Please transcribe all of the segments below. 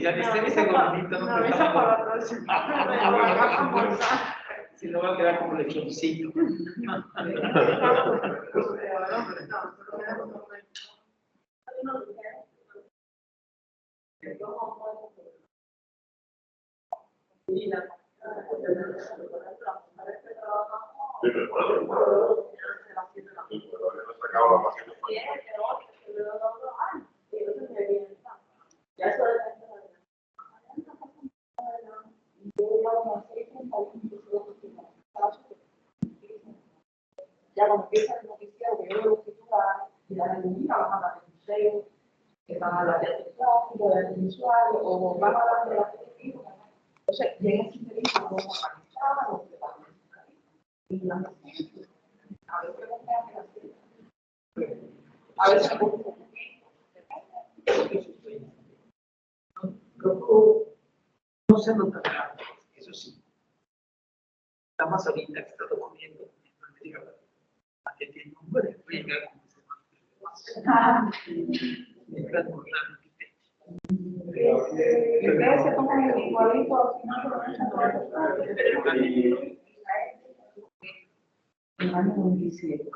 Ya ni sé ese gordito, no me está. Si no va a quedar como lechoncito. Ya cuando empieza el noticiero, que yo veo los titulares, y la reunida van a hablar de museo, que van a hablar de tráfico, de usuario, o van a hablar de la televisión. Entonces, llega ese periodista como organizada, los departamentos, y la gente, a veces me quedan a veces me gusta. No se nota nada, eso sí. Nada más ahorita que he estado comiendo, me diga, ¿a qué tiene un buen riega? Me está burlando. Ustedes se toman igualito al final el año 27.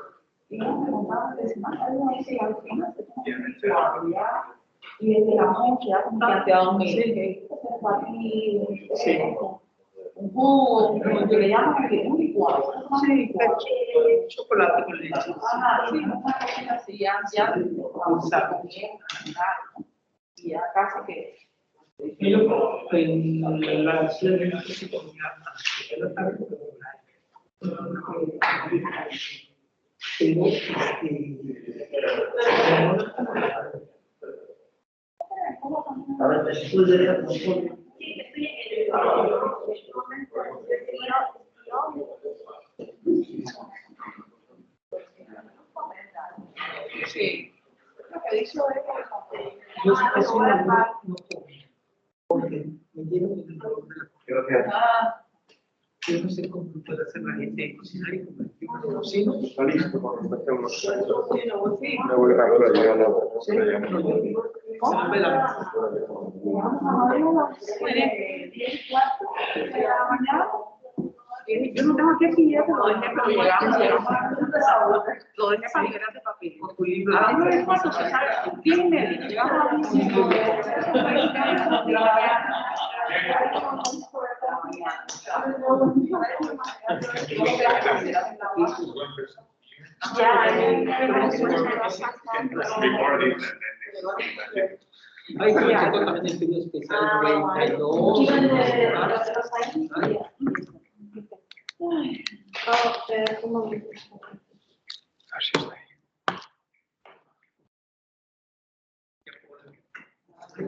Y no me contaban de semana, al final se toman igual, y desde la noche ya como que un jugo, que le llaman un licuado. Sí, chocolate con leche. Ajá, sí, una cosita así, ya y ya casi que. Yo en la ciudad de México, ahora después de la consulta. Sí, lo que dicho es que Yo casi no comí, porque me dieron el dolor de la cabeza. Yo no sé cómo puede hacer la gente cocinar y comer. Yo no cocino. Está listo cuando metemos. sí. Me voy a ver llegar la Sí, no, se me ve la Yo no tengo aquí actividad, lo dejé para llegamos. Lo dejé para llegar de papel. con tu libro. A las 9:04 se sale, 10:30, llegamos a las 10:00. Ay, que me tocó también el estudio especial 32. Así está. Ay,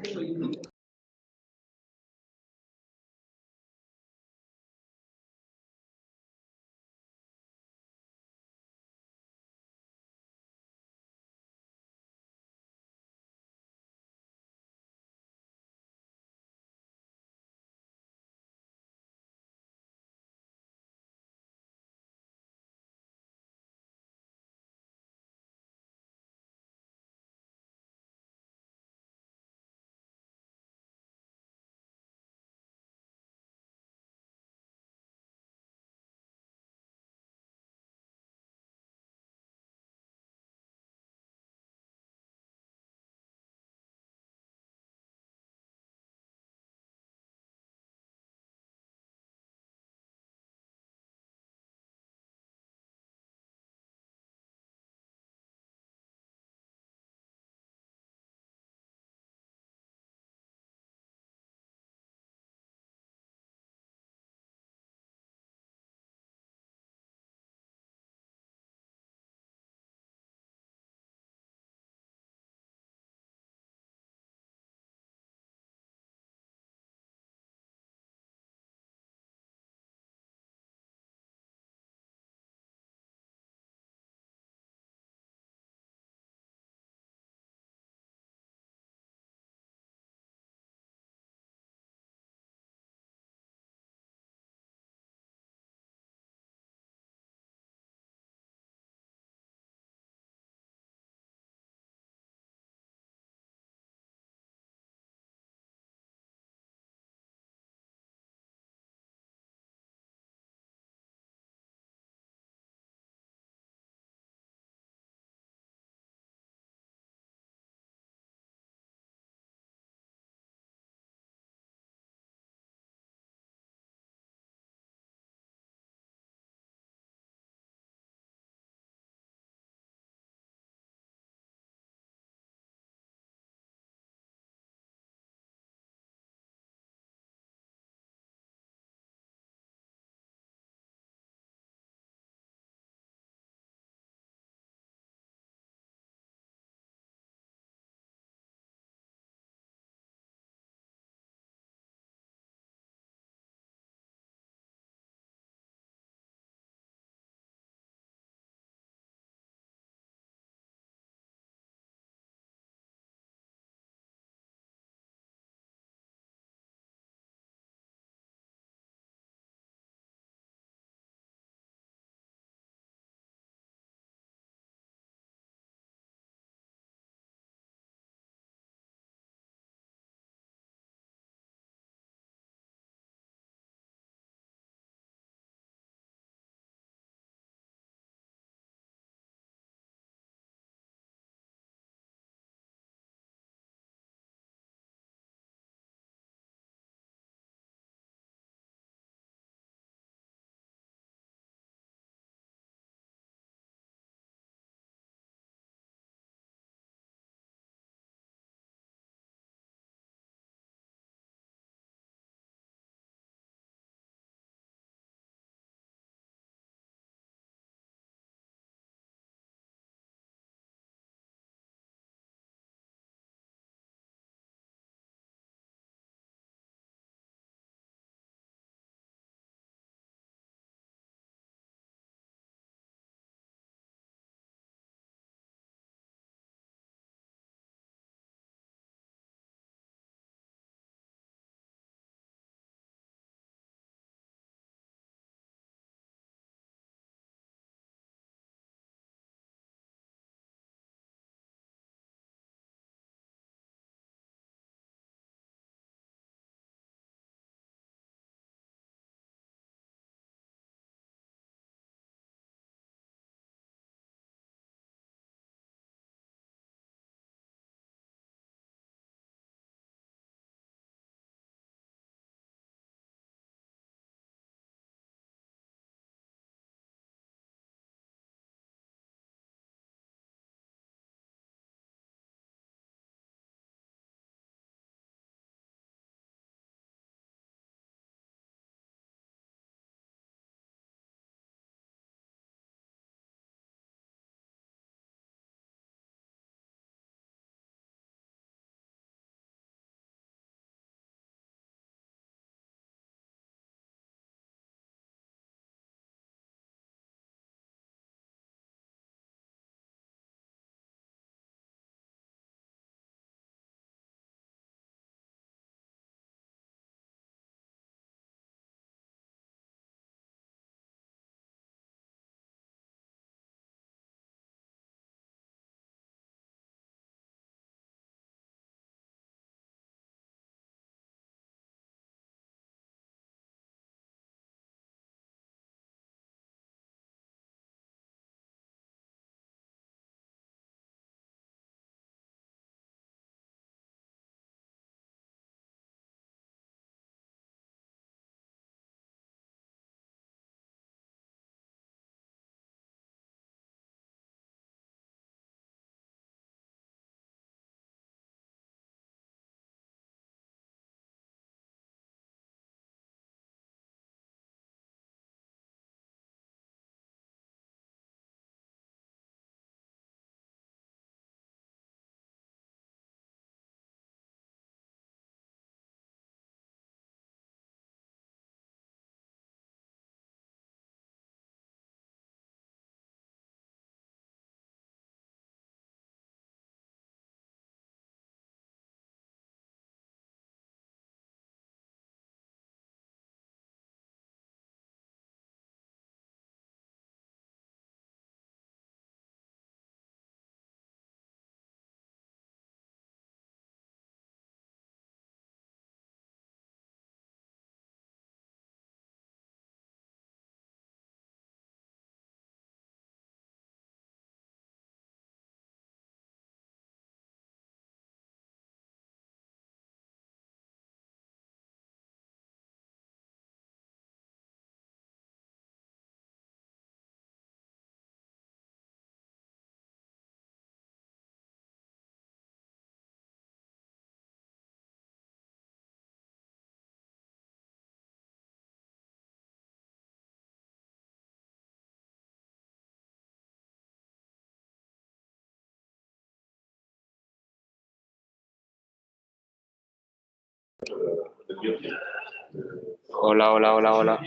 Hola, hola, hola, hola.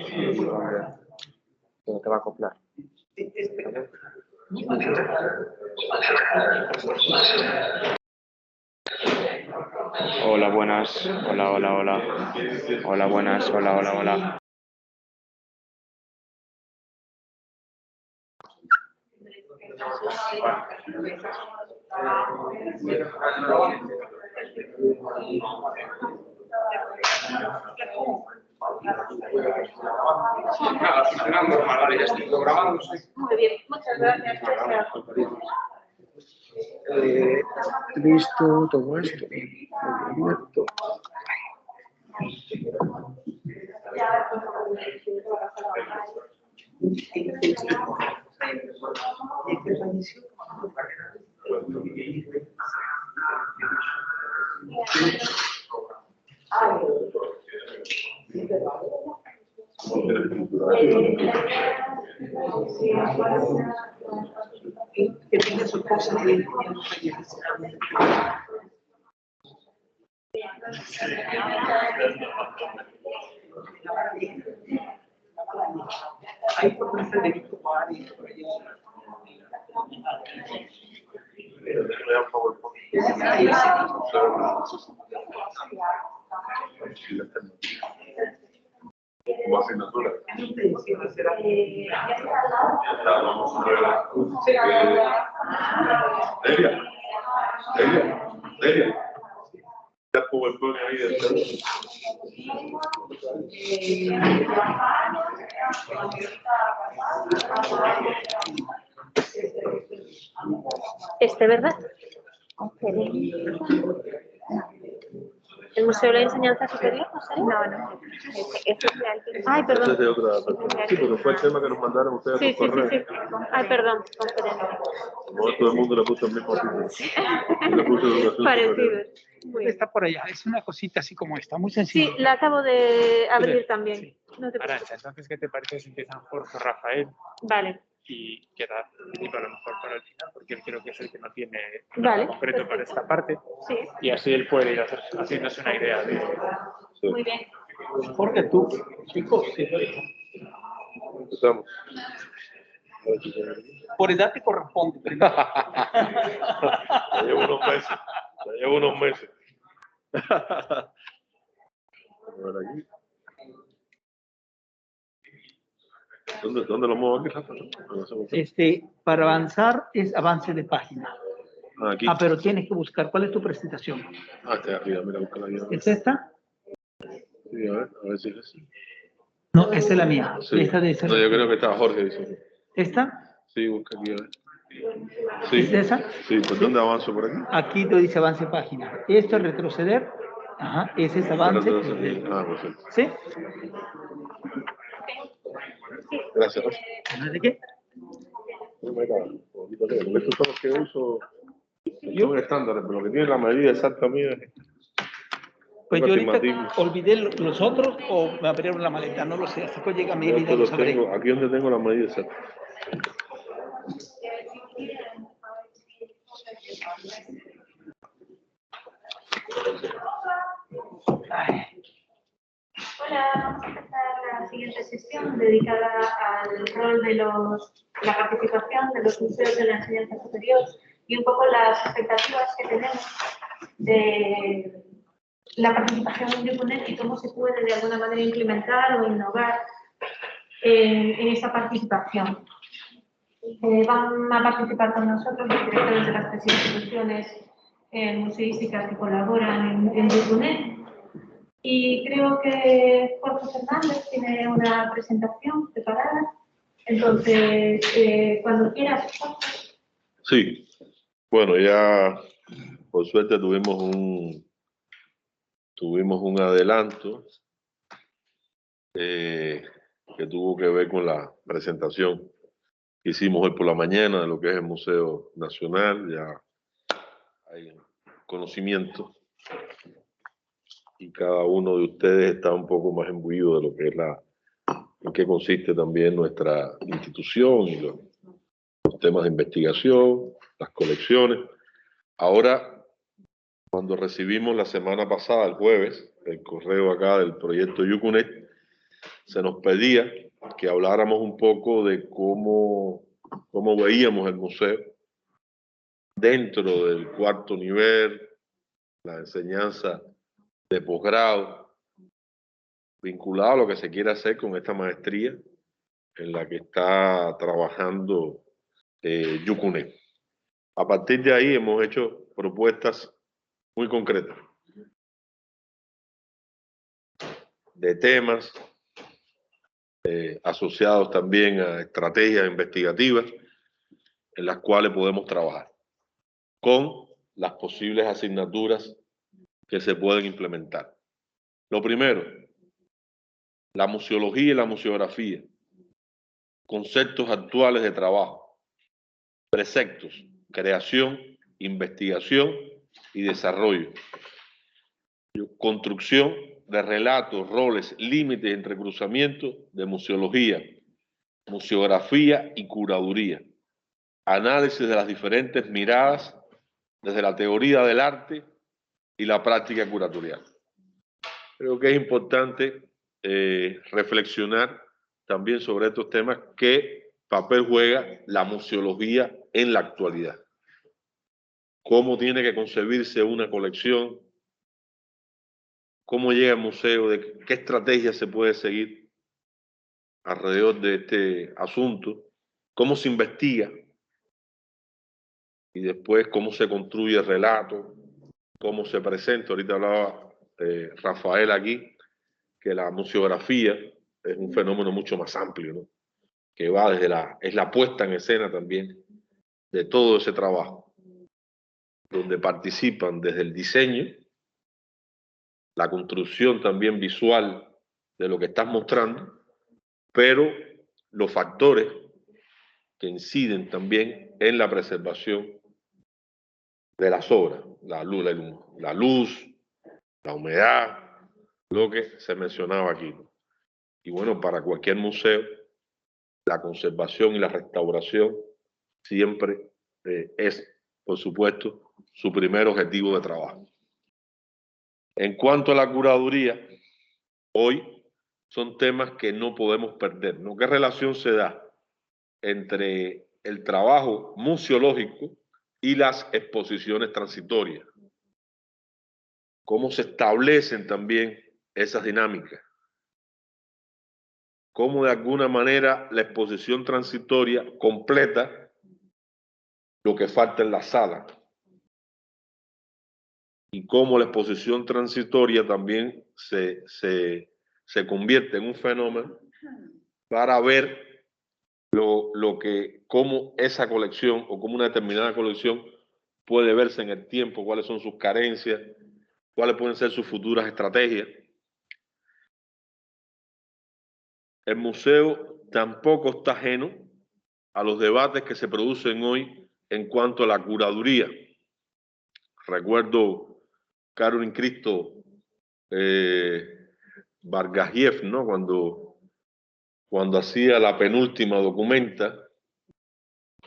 ¿Cómo te va a acoplar? Hola, buenas. Hola, hola, hola. Hola, buenas. Hola, hola, hola. Muy bien, muchas gracias. Listo, todo esto. Abierto. Que tenga su cosa de hay por un Federico Pari por allá. Como asignatura. Delia. Ya PowerPoint ahí del celular. ¿verdad? ¿El Museo de la Enseñanza Superior? No, no. Este es de Ay, perdón. Ese es de otra persona. Sí, pero fue el tema que nos mandaron ustedes Sí, por correo. sí. Ay, perdón, conferencia. Como todo el mundo le puso el mismo título. Le puso educación Parecido. superior. Muy bien. Está por allá, es una cosita así como esta, muy sencilla. Sí, la acabo de abrir también. Sí. No te preocupes. Arancha, entonces, ¿qué te parece si empiezan Jorge Rafael Vale. y queda Felipe a lo mejor para el final? Porque él creo que es el que no tiene Vale, nada concreto para esta parte. Sí. Y así él puede ir haciéndose una idea de... Sí. Muy bien. Jorge, tú, chicos, Empezamos. por edad te corresponde primero. Ya llevo unos meses. A ver aquí. ¿Dónde lo muevo aquí, Rafa? Para avanzar es avance de página. Aquí. Pero tienes que buscar cuál es tu presentación. Está arriba, mira, busca la guía. ¿Es esta? Sí, a ver si es esa. No, esa es la mía. Sí. Esta de esa. No, yo creo que estaba Jorge. Dice. ¿Esta? Sí, busca aquí, a ver. Sí. ¿Es esa? Sí, ¿por dónde avanzo por aquí? Aquí te dice avance página. Esto es retroceder. Ajá, ese es avance. Perfecto. ¿Sí? Gracias. ¿De qué? Porque estos son los que uso, son estándares, pero lo que tiene la medida exacta mía es... Pues yo ahorita olvidé los otros o me abrieron la maleta, no lo sé, hasta que llega mi vida lo sabré. Aquí donde tengo la medida exacta. Hola, vamos a empezar la siguiente sesión dedicada al rol de la participación de los museos de la enseñanza superior y un poco las expectativas que tenemos de la participación de UNED y cómo se puede de alguna manera implementar o innovar en esa participación. Van a participar con nosotros los directores de las tres instituciones museísticas que colaboran en UNED. Y creo que Jorge Fernández tiene una presentación preparada. Entonces, cuando quieras, Jorge. Sí. Bueno, ya por suerte tuvimos un adelanto que tuvo que ver con la presentación que hicimos hoy por la mañana de lo que es el Museo Nacional. Ya hay conocimiento y cada uno de ustedes está un poco más imbuido de lo que es en qué consiste también nuestra institución y los temas de investigación, las colecciones. Ahora Cuando recibimos la semana pasada, el jueves, el correo acá del proyecto Yucunet, se nos pedía que habláramos un poco de cómo veíamos el museo dentro del cuarto nivel, la enseñanza de posgrado, vinculado a lo que se quiere hacer con esta maestría en la que está trabajando Yucunet. A partir de ahí hemos hecho propuestas muy concretas de temas asociados también a estrategias investigativas en las cuales podemos trabajar con las posibles asignaturas que se pueden implementar. Lo primero, la museología y la museografía, conceptos actuales de trabajo, preceptos, creación, investigación y desarrollo, construcción de relatos, roles, límites, entrecruzamientos de museología, museografía y curaduría, análisis de las diferentes miradas desde la teoría del arte y la práctica curatorial. Creo que es importante reflexionar también sobre estos temas, qué papel juega la museología en la actualidad, cómo tiene que concebirse una colección, cómo llega al museo, de qué estrategia se puede seguir alrededor de este asunto, cómo se investiga y después cómo se construye el relato, cómo se presenta. Ahorita hablaba Rafael aquí, que la museografía es un fenómeno mucho más amplio, ¿no? Que va desde es la puesta en escena también de todo ese trabajo, donde participan desde el diseño, la construcción también visual de lo que estás mostrando, pero los factores que inciden también en la preservación de las obras, la luz, la humedad, lo que se mencionaba aquí. Y bueno, para cualquier museo, la conservación y la restauración siempre es, por supuesto, su primer objetivo de trabajo. En cuanto a la curaduría, hoy son temas que no podemos perder, ¿no? ¿Qué relación se da entre el trabajo museológico y las exposiciones transitorias? ¿Cómo se establecen también esas dinámicas? ¿Cómo de alguna manera la exposición transitoria completa lo que falta en la sala? Y cómo la exposición transitoria también se convierte en un fenómeno para ver cómo esa colección o cómo una determinada colección puede verse en el tiempo, cuáles son sus carencias, cuáles pueden ser sus futuras estrategias. El museo tampoco está ajeno a los debates que se producen hoy en cuanto a la curaduría. Recuerdo Caroline Cristo Bargajiev, ¿no? Cuando hacía la penúltima documenta,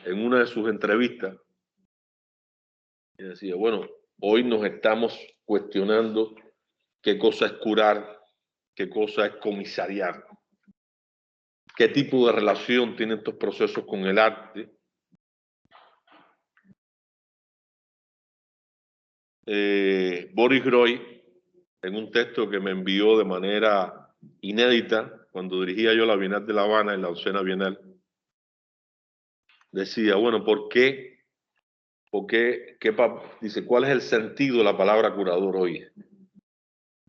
en una de sus entrevistas, y decía, bueno, hoy nos estamos cuestionando qué cosa es curar, qué cosa es comisariar, qué tipo de relación tienen estos procesos con el arte. Boris Groy, en un texto que me envió de manera inédita, cuando dirigía yo la Bienal de La Habana, en la 11ª Bienal, decía, bueno, ¿por qué? Dice, ¿cuál es el sentido de la palabra curador hoy?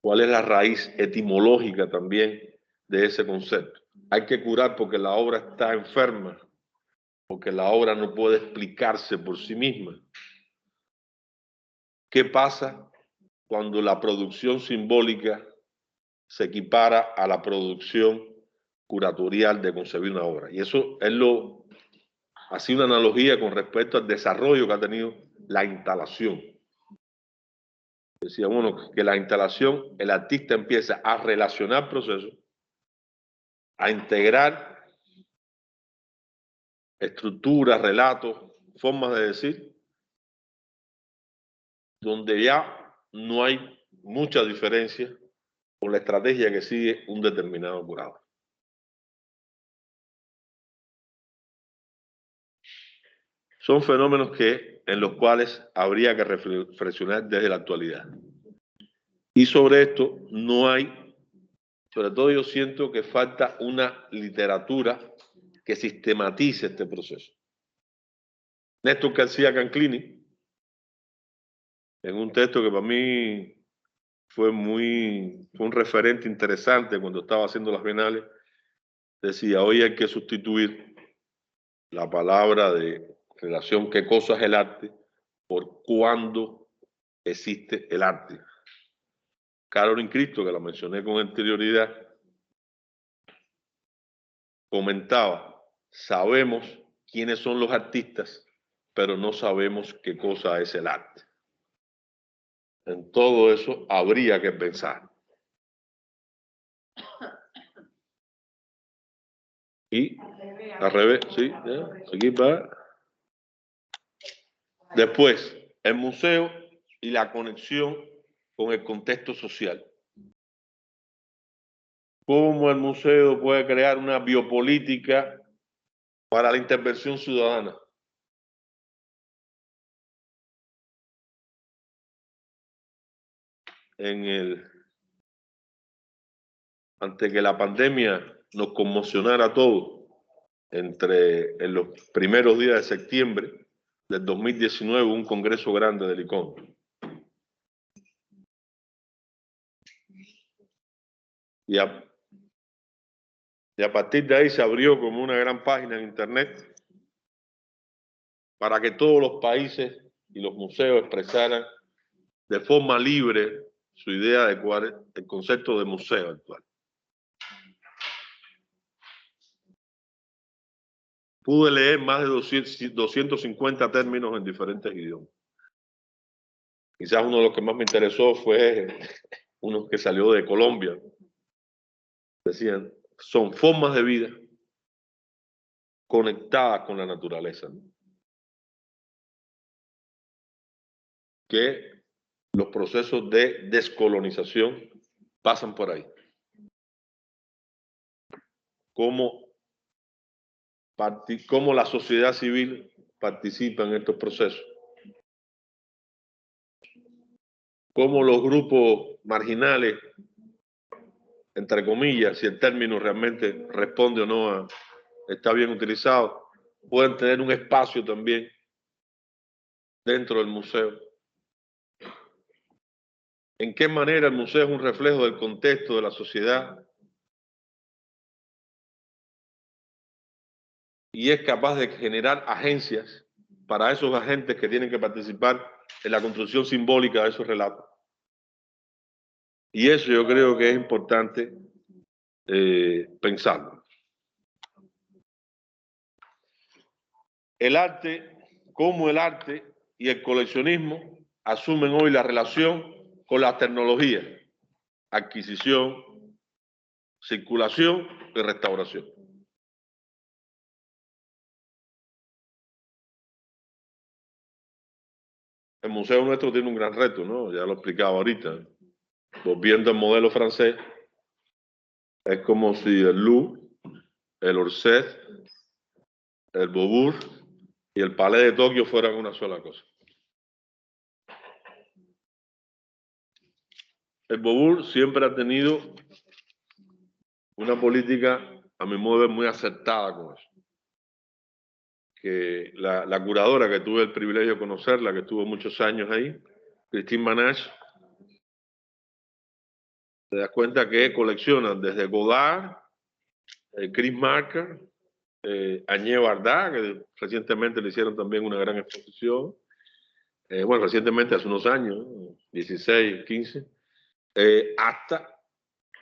¿Cuál es la raíz etimológica también de ese concepto? Hay que curar porque la obra está enferma, porque la obra no puede explicarse por sí misma. ¿Qué pasa cuando la producción simbólica se equipara a la producción curatorial de concebir una obra? Y eso es así una analogía con respecto al desarrollo que ha tenido la instalación. Decía, bueno, que la instalación, el artista empieza a relacionar procesos, a integrar estructuras, relatos, formas de decir, donde ya no hay mucha diferencia con la estrategia que sigue un determinado curador. Son fenómenos en los cuales habría que reflexionar desde la actualidad. Y sobre esto no hay, sobre todo yo siento que falta una literatura que sistematice este proceso. Néstor García Canclini, en un texto que para mí fue un referente interesante cuando estaba haciendo las bienales, decía, hoy hay que sustituir la palabra de relación qué cosa es el arte por cuándo existe el arte. Caroline Cristo, que la mencioné con anterioridad, comentaba, sabemos quiénes son los artistas, pero no sabemos qué cosa es el arte. En todo eso habría que pensar. Y al revés, sí, ya, aquí va. Después, el museo y la conexión con el contexto social. ¿Cómo el museo puede crear una biopolítica para la intervención ciudadana? Ante que la pandemia nos conmocionara a todos, en los primeros días de septiembre del 2019, un congreso grande del ICON. Y a partir de ahí se abrió como una gran página en internet para que todos los países y los museos expresaran de forma libre su idea de cuál es el concepto de museo actual. Pude leer más de 250 términos en diferentes idiomas. Quizás uno de los que más me interesó fue uno que salió de Colombia. Decían, son formas de vida conectadas con la naturaleza, ¿no? Que los procesos de descolonización pasan por ahí. Cómo la sociedad civil participa en estos procesos. Cómo los grupos marginales, entre comillas, si el término realmente responde o no está bien utilizado, pueden tener un espacio también dentro del museo. ¿En qué manera el museo es un reflejo del contexto de la sociedad? Y es capaz de generar agencias para esos agentes que tienen que participar en la construcción simbólica de esos relatos. Y eso yo creo que es importante pensarlo. El arte, cómo el arte y el coleccionismo asumen hoy la relación con la tecnología, adquisición, circulación y restauración. El museo nuestro tiene un gran reto, ¿no? Ya lo explicaba ahorita. Volviendo al modelo francés, es como si el Louvre, el Orsay, el Beaubourg y el Palais de Tokio fueran una sola cosa. El Beaubourg siempre ha tenido una política, a mi modo de ver, muy acertada con eso. Que la curadora que tuve el privilegio de conocerla, que estuvo muchos años ahí, Christine Manage, te das cuenta que coleccionan desde Godard, Chris Marker, Agnès Varda, que recientemente le hicieron también una gran exposición. Bueno, recientemente, hace unos años, 16, 15, hasta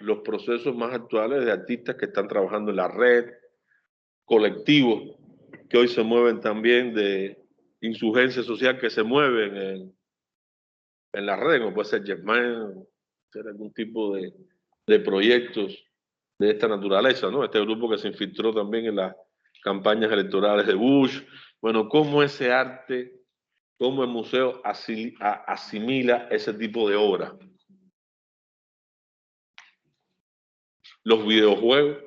los procesos más actuales de artistas que están trabajando en la red, colectivos que hoy se mueven también de insurgencia social, que se mueven en la red, como puede ser Germain, ser algún tipo de proyectos de esta naturaleza, ¿no? Este grupo que se infiltró también en las campañas electorales de Bush. Bueno, cómo ese arte cómo el museo asimila ese tipo de obras. Los videojuegos.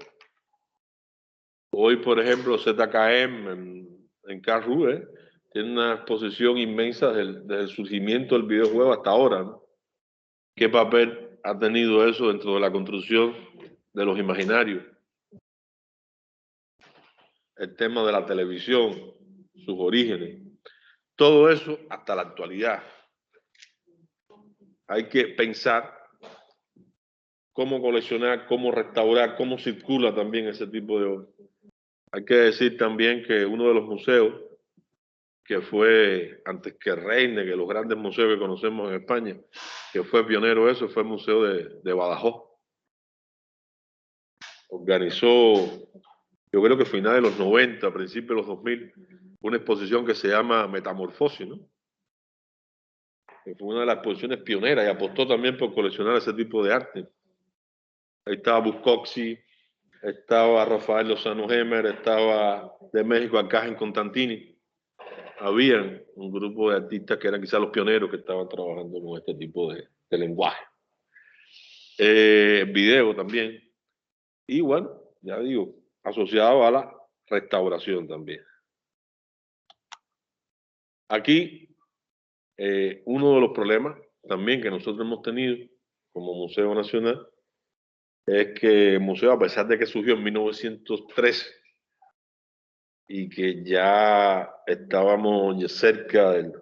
Hoy, por ejemplo, ZKM en Karlsruhe tiene una exposición inmensa desde el surgimiento del videojuego hasta ahora, ¿no? ¿Qué papel ha tenido eso dentro de la construcción de los imaginarios? El tema de la televisión, sus orígenes, todo eso hasta la actualidad. Hay que pensar cómo coleccionar, cómo restaurar, cómo circula también ese tipo de obras. Hay que decir también que uno de los museos que fue, antes que Reine, que los grandes museos que conocemos en España, que fue pionero eso, fue el Museo de Badajoz. Organizó, yo creo que a finales de los 90, principios de los 2000, una exposición que se llama Metamorfosis, ¿no? Que fue una de las exposiciones pioneras y apostó también por coleccionar ese tipo de arte. Ahí estaba Bukowski, estaba Rafael Lozano Hemer, estaba de México Arcángel Constantini. Había un grupo de artistas que eran quizás los pioneros que estaban trabajando con este tipo de lenguaje. Video también. Y bueno, ya digo, asociado a la restauración también. Aquí, uno de los problemas también que nosotros hemos tenido como Museo Nacional es que el museo, a pesar de que surgió en 1913 y que ya estábamos cerca del,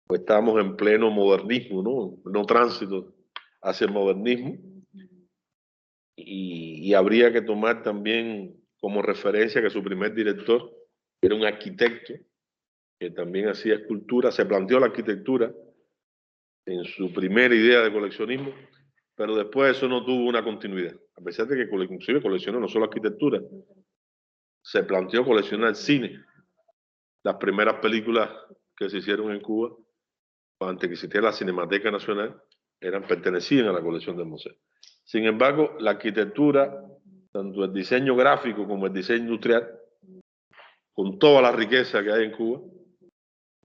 pues estábamos en pleno modernismo, no tránsito hacia el modernismo, y habría que tomar también como referencia que su primer director era un arquitecto que también hacía escultura, se planteó la arquitectura en su primera idea de coleccionismo, pero después eso no tuvo una continuidad, a pesar de que inclusive coleccionó no solo arquitectura, se planteó coleccionar cine. Las primeras películas que se hicieron en Cuba, antes que existiera la Cinemateca Nacional, pertenecían a la colección del museo. Sin embargo, la arquitectura, tanto el diseño gráfico como el diseño industrial, con toda la riqueza que hay en Cuba,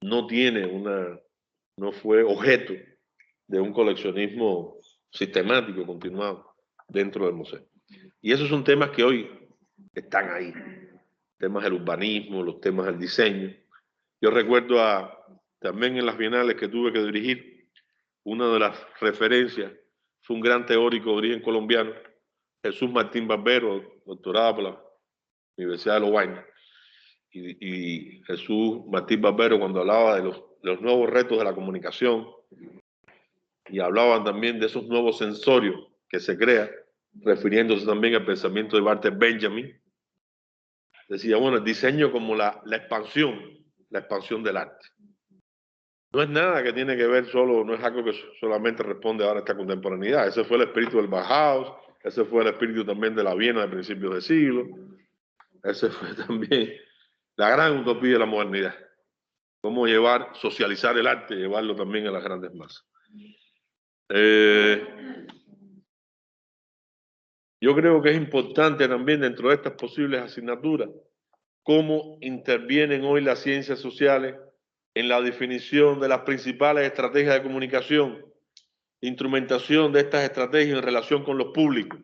no fue objeto de un coleccionismo sistemático, continuado, dentro del museo. Y esos son temas que hoy están ahí. Temas del urbanismo, los temas del diseño. Yo recuerdo también en las bienales que tuve que dirigir, una de las referencias fue un gran teórico de origen colombiano, Jesús Martín Barbero, doctorado por la Universidad de Lovaina. Y Jesús Martín Barbero, cuando hablaba de los nuevos retos de la comunicación y hablaban también de esos nuevos sensorios que se crean, refiriéndose también al pensamiento de Walter Benjamin, decía, bueno, el diseño como la expansión del arte. No es nada que tiene que ver solo, no es algo que solamente responde ahora a esta contemporaneidad. Ese fue el espíritu del Bauhaus, ese fue el espíritu también de la Viena de principios de siglo, ese fue también la gran utopía de la modernidad. Cómo socializar el arte, llevarlo también a las grandes masas. Yo creo que es importante también dentro de estas posibles asignaturas cómo intervienen hoy las ciencias sociales en la definición de las principales estrategias de comunicación, instrumentación de estas estrategias en relación con los públicos.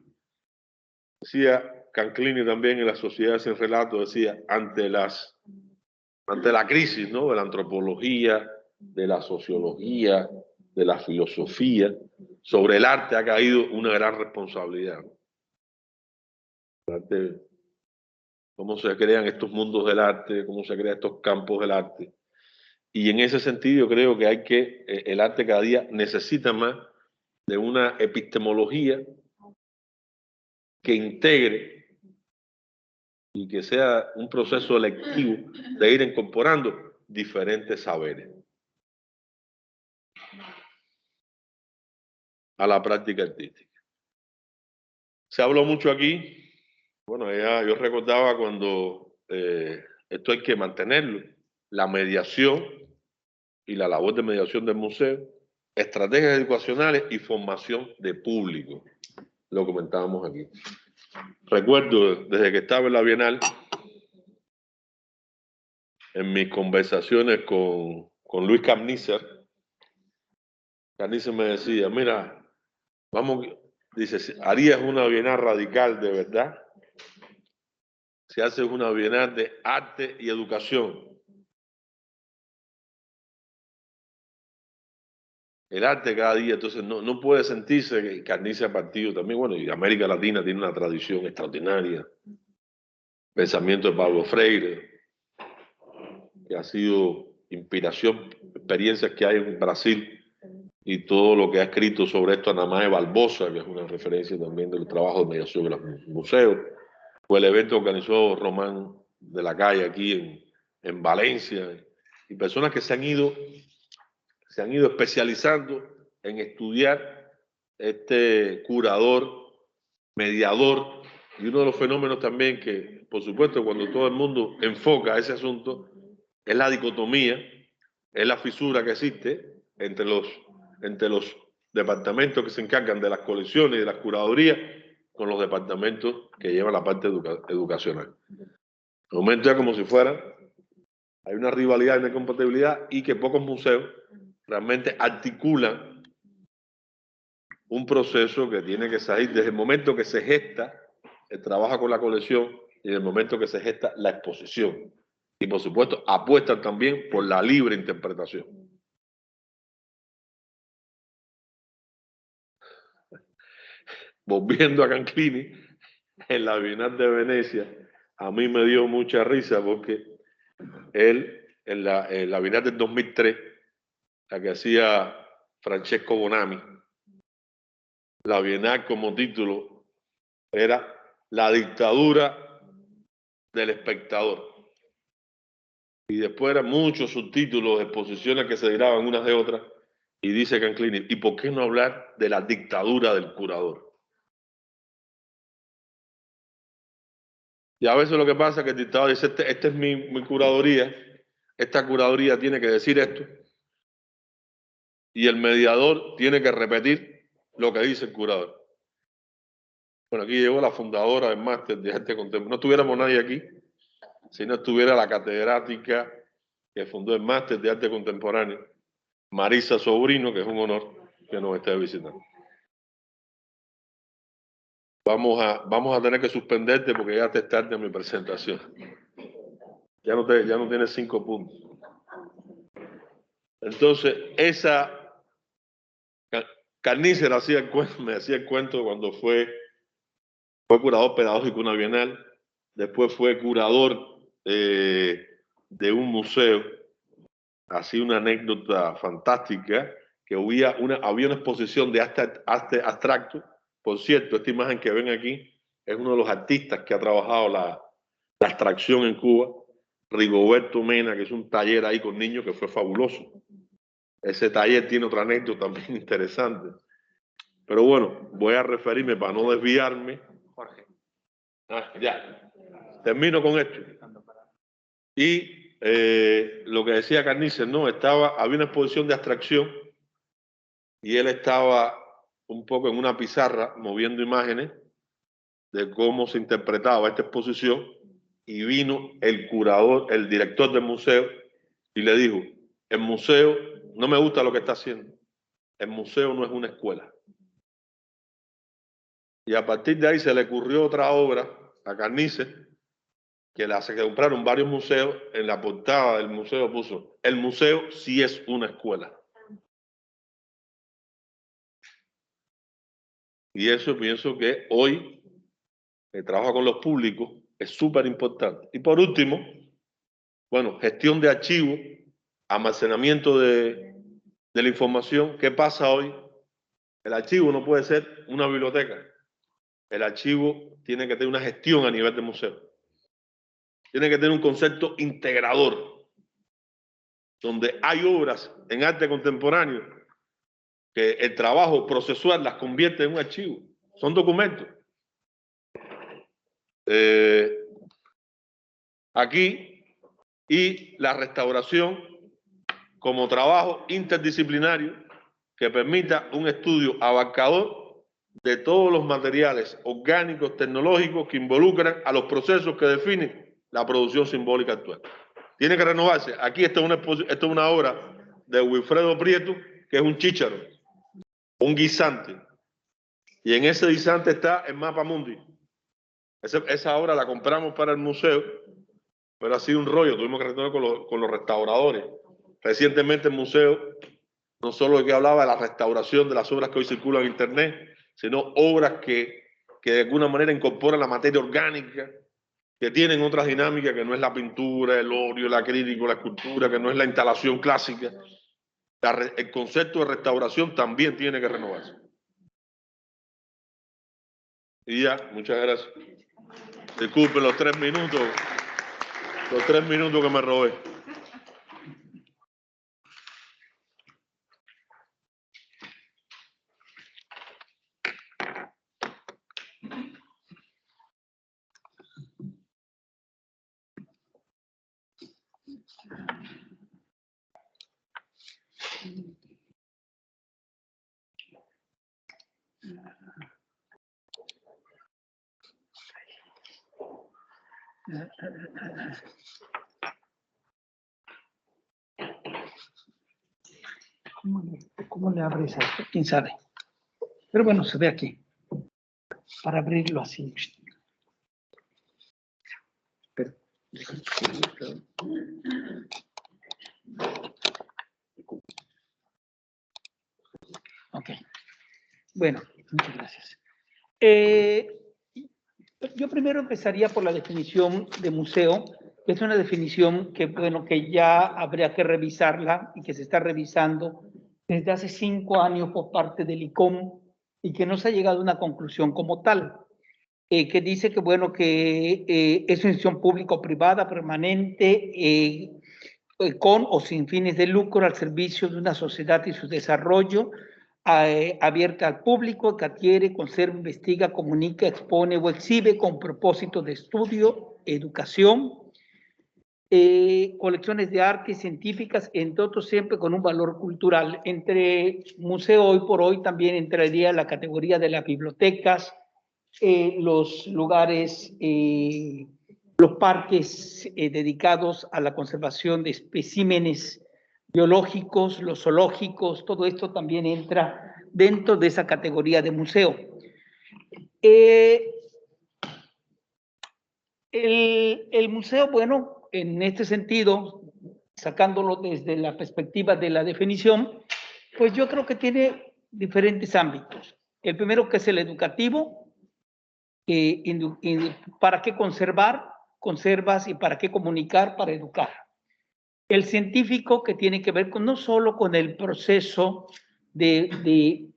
Decía Canclini también en La Sociedad sin Relato, decía, ante la crisis, ¿no?, de la antropología, de la sociología, de la filosofía, sobre el arte ha caído una gran responsabilidad. Cómo se crean estos mundos del arte, cómo se crean estos campos del arte. Y en ese sentido creo que el arte cada día necesita más de una epistemología que integre y que sea un proceso electivo de ir incorporando diferentes saberes a la práctica artística. Se habló mucho aquí, bueno, yo recordaba cuando esto hay que mantenerlo, la mediación y la labor de mediación del museo, estrategias educacionales y formación de público. Lo comentábamos aquí. Recuerdo desde que estaba en la Bienal en mis conversaciones con Luis Carnícer. Carnícer me decía, mira, vamos, dice, si harías una bienal radical de verdad, si haces una bienal de arte y educación. El arte cada día, entonces no puede sentirse que Carnícer partido también, bueno, y América Latina tiene una tradición extraordinaria. Pensamiento de Pablo Freire, que ha sido inspiración, experiencias que hay en Brasil, y todo lo que ha escrito sobre esto Ana Mae Barbosa, que es una referencia también del trabajo de mediación de los museos. Fue el evento que organizó Román de la Calle aquí en Valencia, y personas que se han ido especializando en estudiar este curador, mediador, y uno de los fenómenos también que, por supuesto, cuando todo el mundo enfoca ese asunto, es la dicotomía, es la fisura que existe entre los departamentos que se encargan de las colecciones y de las curadurías con los departamentos que llevan la parte educacional. El momento es como si fuera, hay una rivalidad y una incompatibilidad, y que pocos museos realmente articulan un proceso que tiene que salir desde el momento que se gesta el trabajo con la colección y desde el momento que se gesta la exposición. Y por supuesto apuestan también por la libre interpretación. Volviendo a Canclini, en la Bienal de Venecia, a mí me dio mucha risa porque él, en la Bienal del 2003, la que hacía Francesco Bonami, la Bienal como título era La dictadura del espectador. Y después eran muchos subtítulos, exposiciones que se derivaban unas de otras, y dice Canclini, ¿y por qué no hablar de la dictadura del curador? Y a veces lo que pasa es que el dictador dice, esta es mi curaduría, esta curaduría tiene que decir esto, y el mediador tiene que repetir lo que dice el curador. Bueno, aquí llegó la fundadora del máster de arte contemporáneo. No tuviéramos nadie aquí si no estuviera la catedrática que fundó el máster de arte contemporáneo, Marisa Sobrino, que es un honor que nos esté visitando. Vamos a tener que suspenderte porque ya te tarde en mi presentación. Ya no tienes 5 puntos. Entonces, Carnícer me hacía el cuento cuando fue curador pedagógico de una bienal, después fue curador de un museo. Así una anécdota fantástica, que había una exposición de arte abstracto. Por cierto, esta imagen que ven aquí es uno de los artistas que ha trabajado la abstracción en Cuba, Rigoberto Mena, que es un taller ahí con niños que fue fabuloso. Ese taller tiene otra anécdota también interesante. Pero bueno, voy a referirme para no desviarme. Jorge. Ya. Termino con esto. Y lo que decía Carnícer, ¿no? Había una exposición de abstracción y él estaba un poco en una pizarra moviendo imágenes de cómo se interpretaba esta exposición, y vino el curador, el director del museo, y le dijo, el museo, no me gusta lo que está haciendo, el museo no es una escuela. Y a partir de ahí se le ocurrió otra obra a Carnícer, que la se compraron varios museos. En la portada del museo puso, el museo sí es una escuela. Y eso pienso que hoy el trabajo con los públicos es súper importante. Y por último, bueno, gestión de archivos, almacenamiento de la información. ¿Qué pasa hoy? El archivo no puede ser una biblioteca. El archivo tiene que tener una gestión a nivel de museo. Tiene que tener un concepto integrador, donde hay obras en arte contemporáneo que el trabajo procesual las convierte en un archivo. Son documentos. Aquí, y la restauración como trabajo interdisciplinario que permita un estudio abarcador de todos los materiales orgánicos, tecnológicos que involucran a los procesos que definen la producción simbólica actual. tiene que renovarse. Aquí esto es una obra de Wilfredo Prieto, que es un chícharo, un guisante. Y en ese guisante está el mapa mundi. Esa obra la compramos para el museo, pero ha sido un rollo. Tuvimos que retornar con los restauradores. Recientemente el museo no solo que hablaba de la restauración de las obras que hoy circulan en internet, sino obras que de alguna manera incorporan la materia orgánica, que tienen otras dinámicas, que no es la pintura, el óleo, el acrílico, la escultura, que no es la instalación clásica. El concepto de restauración también tiene que renovarse. Y ya, muchas gracias. Disculpen los 3 minutos que me robé. ¿Cómo le abres a esto? ¿Quién sabe? Pero bueno, se ve aquí. Para abrirlo así. Pero, ok. Bueno, muchas gracias. Yo primero empezaría por la definición de museo, que es una definición que, bueno, que ya habría que revisarla y que se está revisando desde hace 5 años por parte del ICOM y que no se ha llegado a una conclusión como tal, que dice que, bueno, que es una institución público-privada permanente con o sin fines de lucro al servicio de una sociedad y su desarrollo, abierta al público, que adquiere, conserva, investiga, comunica, expone o exhibe con propósito de estudio, educación, colecciones de arte científicas, entre otros, siempre con un valor cultural. Entre museo hoy por hoy también entraría la categoría de las bibliotecas, los lugares, los parques dedicados a la conservación de especímenes biológicos, los zoológicos, todo esto también entra dentro de esa categoría de museo. El museo, bueno, en este sentido, sacándolo desde la perspectiva de la definición, pues yo creo que tiene diferentes ámbitos. El primero, que es el educativo, ¿para qué conservar? Conservas, y ¿para qué comunicar? Para educar. El científico, que tiene que ver no solo con el proceso de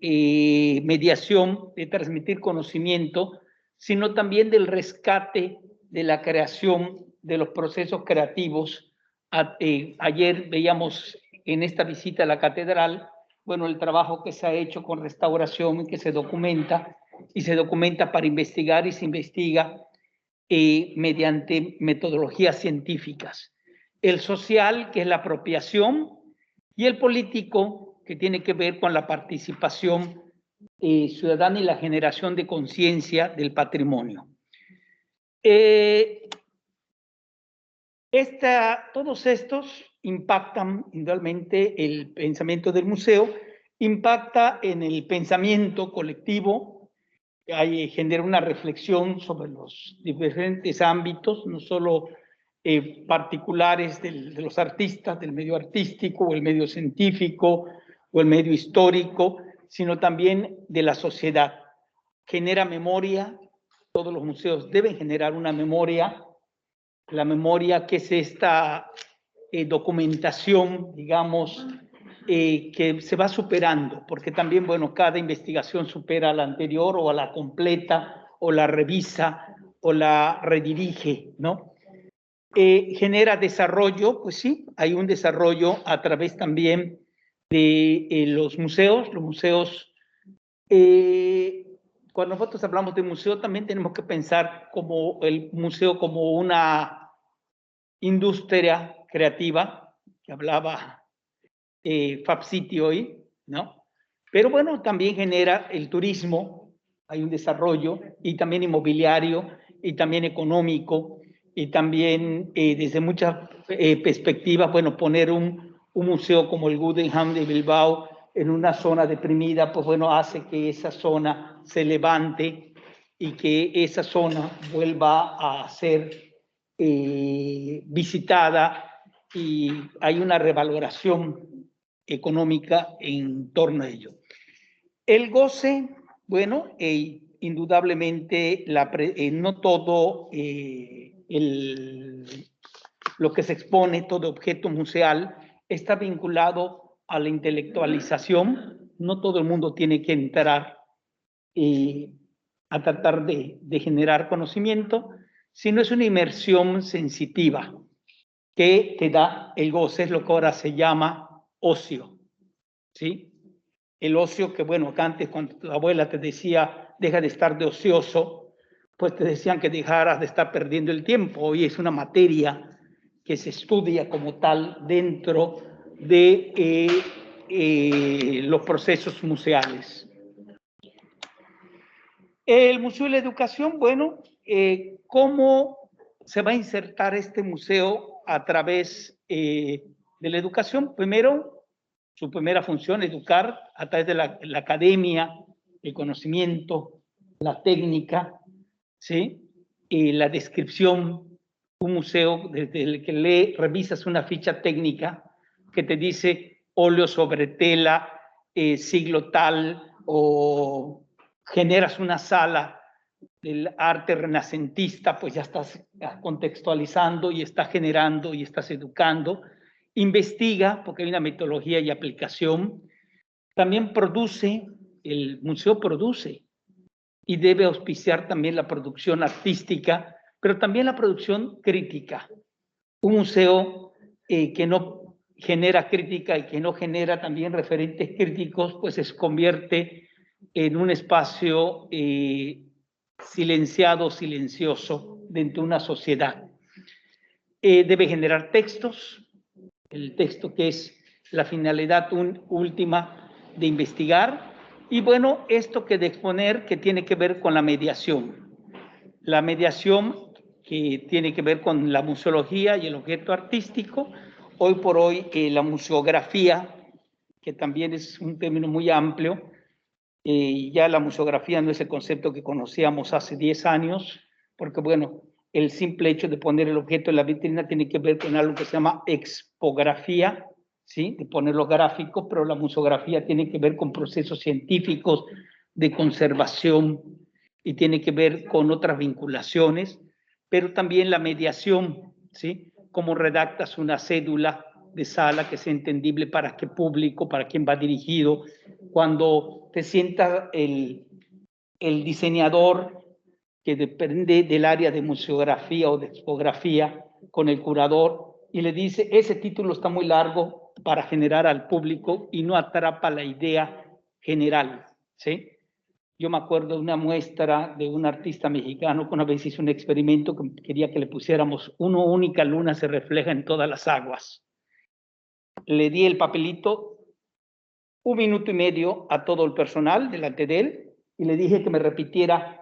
mediación, de transmitir conocimiento, sino también del rescate de la creación de los procesos creativos. Ayer veíamos en esta visita a la catedral, bueno, el trabajo que se ha hecho con restauración y que se documenta, para investigar, y se investiga mediante metodologías científicas. El social, que es la apropiación, y el político, que tiene que ver con la participación ciudadana y la generación de conciencia del patrimonio. Todos estos impactan indudablemente el pensamiento del museo, impacta en el pensamiento colectivo, genera una reflexión sobre los diferentes ámbitos, no solo particulares de los artistas, del medio artístico, o el medio científico, o el medio histórico, sino también de la sociedad. Genera memoria, todos los museos deben generar una memoria, la memoria que es esta documentación, digamos, que se va superando, porque también, bueno, cada investigación supera a la anterior, o a la completa, o la revisa, o la redirige, ¿no? Genera desarrollo, pues sí, hay un desarrollo a través también de los museos. Los museos, cuando nosotros hablamos de museo, también tenemos que pensar como el museo como una industria creativa, que hablaba Fab City hoy, ¿no? Pero bueno, también genera el turismo, hay un desarrollo, y también inmobiliario, y también económico, y también desde muchas perspectivas, bueno, poner un museo como el Guggenheim de Bilbao en una zona deprimida, pues bueno, hace que esa zona se levante y que esa zona vuelva a ser visitada y hay una revaloración económica en torno a ello. El goce, bueno, indudablemente no todo lo que se expone, todo objeto museal, está vinculado a la intelectualización. No todo el mundo tiene que entrar a tratar de generar conocimiento, sino es una inmersión sensitiva que te da el goce, es lo que ahora se llama ocio, ¿sí? El ocio que, bueno, acá antes cuando tu abuela te decía, deja de estar de ocioso, pues te decían que dejaras de estar perdiendo el tiempo. Hoy es una materia que se estudia como tal dentro de los procesos museales. El Museo de la Educación, bueno, ¿cómo se va a insertar este museo a través de la educación? Primero, su primera función, educar a través de la academia, el conocimiento, la técnica, ¿sí? Y la descripción. Un museo desde el que revisas una ficha técnica que te dice óleo sobre tela, siglo tal, o generas una sala del arte renacentista, pues ya estás contextualizando y estás generando y estás educando. Investiga, porque hay una metodología y aplicación. También produce, el museo produce y debe auspiciar también la producción artística, pero también la producción crítica. Un museo que no genera crítica y que no genera también referentes críticos, pues se convierte en un espacio silenciado, silencioso dentro de una sociedad. Debe generar textos, el texto que es la finalidad última de investigar, y bueno, esto que de exponer que tiene que ver con la mediación. La mediación que tiene que ver con la museología y el objeto artístico. Hoy por hoy la museografía, que también es un término muy amplio, ya la museografía no es el concepto que conocíamos hace 10 años, porque bueno, el simple hecho de poner el objeto en la vitrina tiene que ver con algo que se llama expografía, ¿sí? De poner los gráficos, pero la museografía tiene que ver con procesos científicos de conservación y tiene que ver con otras vinculaciones, pero también la mediación, ¿sí? Cómo redactas una cédula de sala que sea entendible para qué público, para quién va dirigido, cuando te sienta el diseñador que depende del área de museografía o de expografía con el curador y le dice, ese título está muy largo para generar al público y no atrapa la idea general, ¿sí? Yo me acuerdo de una muestra de un artista mexicano que una vez hizo un experimento que quería que le pusiéramos una única luna se refleja en todas las aguas. Le di el papelito 1 minuto y medio a todo el personal delante de él y le dije que me repitiera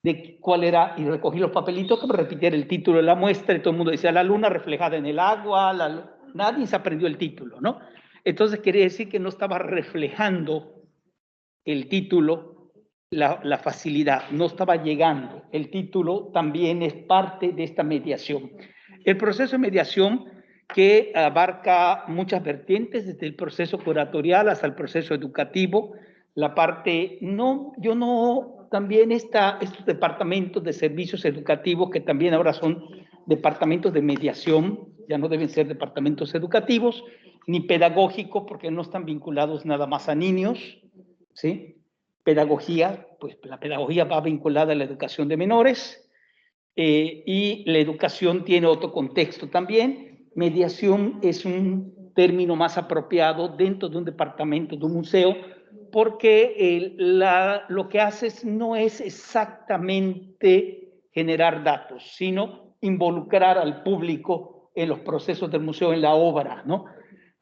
de cuál era, y recogí los papelitos, que me repitiera el título de la muestra y todo el mundo decía la luna reflejada en el agua, nadie se aprendió el título, ¿no? Entonces quería decir que no estaba reflejando el título la facilidad, no estaba llegando. El título también es parte de esta mediación. El proceso de mediación que abarca muchas vertientes, desde el proceso curatorial hasta el proceso educativo, la parte, también estos departamentos de servicios educativos que también ahora son departamentos de mediación, ya no deben ser departamentos educativos, ni pedagógicos, porque no están vinculados nada más a niños, ¿sí? Pedagogía, pues la pedagogía va vinculada a la educación de menores, y la educación tiene otro contexto también. Mediación es un término más apropiado dentro de un departamento de un museo, porque lo que haces no es exactamente generar datos, sino involucrar al público en los procesos del museo, en la obra, ¿no?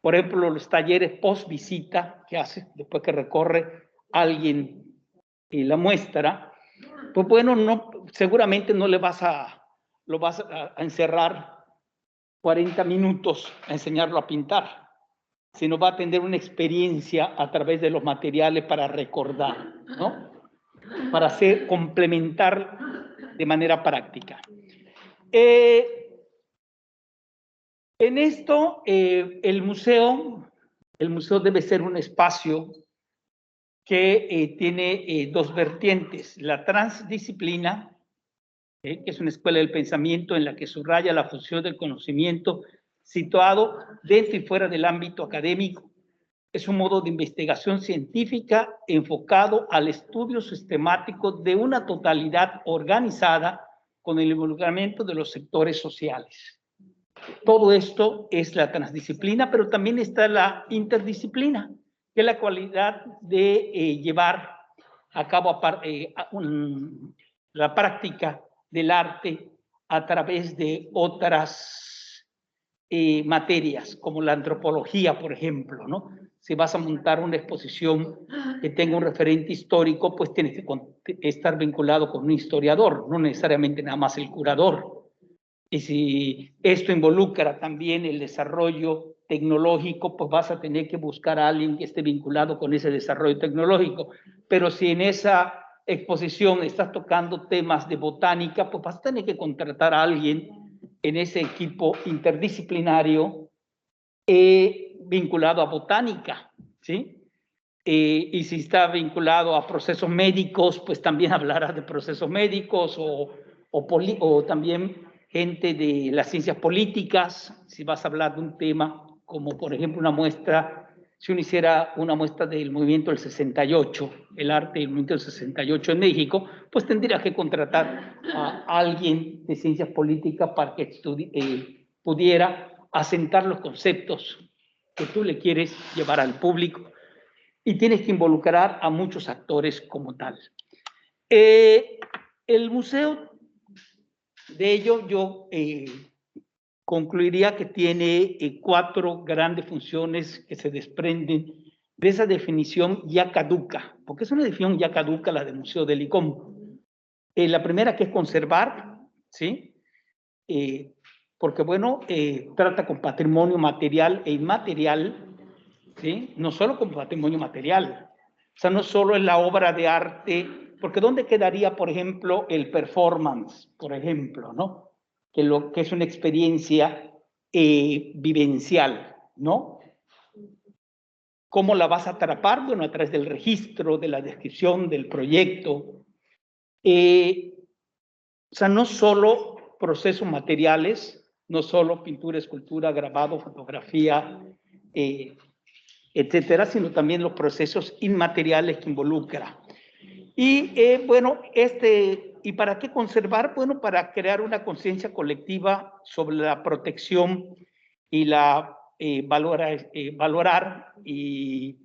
Por ejemplo, los talleres post visita que hace después que recorre alguien la muestra, pues bueno, seguramente no le vas a lo vas a encerrar 40 minutos a enseñarlo a pintar, sino va a tener una experiencia a través de los materiales para recordar, ¿no? Para complementar de manera práctica. En esto, el museo debe ser un espacio que tiene dos vertientes: la transdisciplina, que es una escuela del pensamiento en la que subraya la función del conocimiento situado dentro y fuera del ámbito académico. Es un modo de investigación científica enfocado al estudio sistemático de una totalidad organizada con el involucramiento de los sectores sociales. Todo esto es la transdisciplina, pero también está la interdisciplina, que es la cualidad de llevar a cabo la práctica del arte a través de otras materias, como la antropología, por ejemplo, ¿no? Si vas a montar una exposición que tenga un referente histórico, pues tienes que estar vinculado con un historiador, no necesariamente nada más el curador. Y si esto involucra también el desarrollo tecnológico, pues vas a tener que buscar a alguien que esté vinculado con ese desarrollo tecnológico. Pero si en esa exposición estás tocando temas de botánica, pues vas a tener que contratar a alguien en ese equipo interdisciplinario vinculado a botánica, ¿sí? Y si está vinculado a procesos médicos, pues también hablará de procesos médicos o también gente de las ciencias políticas, si vas a hablar de un tema como, por ejemplo, una muestra, si uno hiciera una muestra del movimiento del 68, el arte del movimiento del 68 en México, pues tendría que contratar a alguien de ciencias políticas para que pudiera asentar los conceptos que tú le quieres llevar al público, y tienes que involucrar a muchos actores como tal. El museo, de ello, yo concluiría que tiene 4 grandes funciones que se desprenden de esa definición ya caduca, porque es una definición ya caduca la del Museo del ICOM. La primera, que es conservar, ¿sí? Porque, bueno, trata con patrimonio material e inmaterial, ¿sí? No solo con patrimonio material, o sea, no solo es la obra de arte, porque ¿dónde quedaría, por ejemplo, el performance, por ejemplo, ¿no? Que es una experiencia vivencial, ¿no? ¿Cómo la vas a atrapar? Bueno, a través del registro, de la descripción, del proyecto. O sea, no solo procesos materiales, no solo pintura, escultura, grabado, fotografía, etcétera, sino también los procesos inmateriales que involucra. Y bueno, ¿y para qué conservar? Bueno, para crear una conciencia colectiva sobre la protección y la valorar y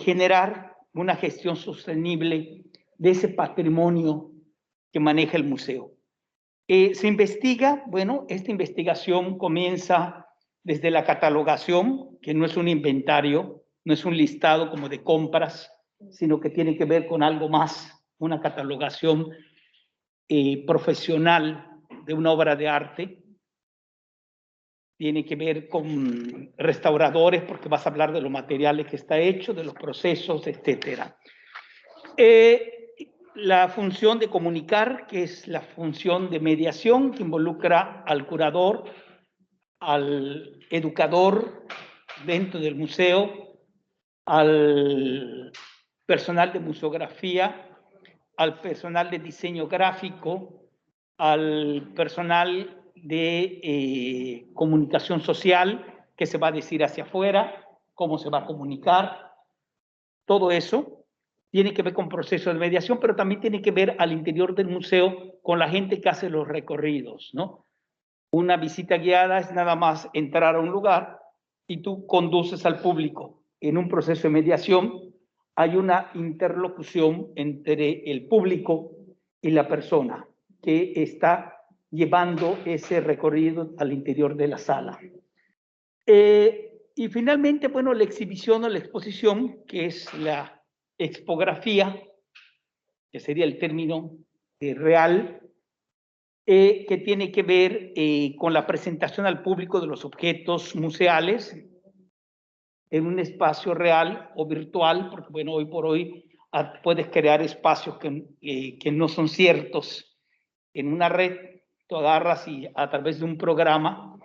generar una gestión sostenible de ese patrimonio que maneja el museo. Se investiga, bueno, esta investigación comienza desde la catalogación, que no es un inventario, no es un listado como de compras, sino que tiene que ver con algo más, una catalogación profesional de una obra de arte. Tiene que ver con restauradores, porque vas a hablar de los materiales que está hecho, de los procesos, etc. La función de comunicar, que es la función de mediación, que involucra al curador, al educador dentro del museo, al personal de museografía, al personal de diseño gráfico, al personal de comunicación social, que se va a decir hacia afuera, cómo se va a comunicar. Todo eso tiene que ver con procesos de mediación, pero también tiene que ver al interior del museo con la gente que hace los recorridos, ¿no? Una visita guiada es nada más entrar a un lugar y tú conduces al público. En un proceso de mediación hay una interlocución entre el público y la persona que está llevando ese recorrido al interior de la sala. Y finalmente, bueno, la exhibición o la exposición, que es la expografía, que sería el término real, que tiene que ver con la presentación al público de los objetos museales en un espacio real o virtual, porque bueno, hoy por hoy puedes crear espacios que no son ciertos en una red. Tú agarras y a través de un programa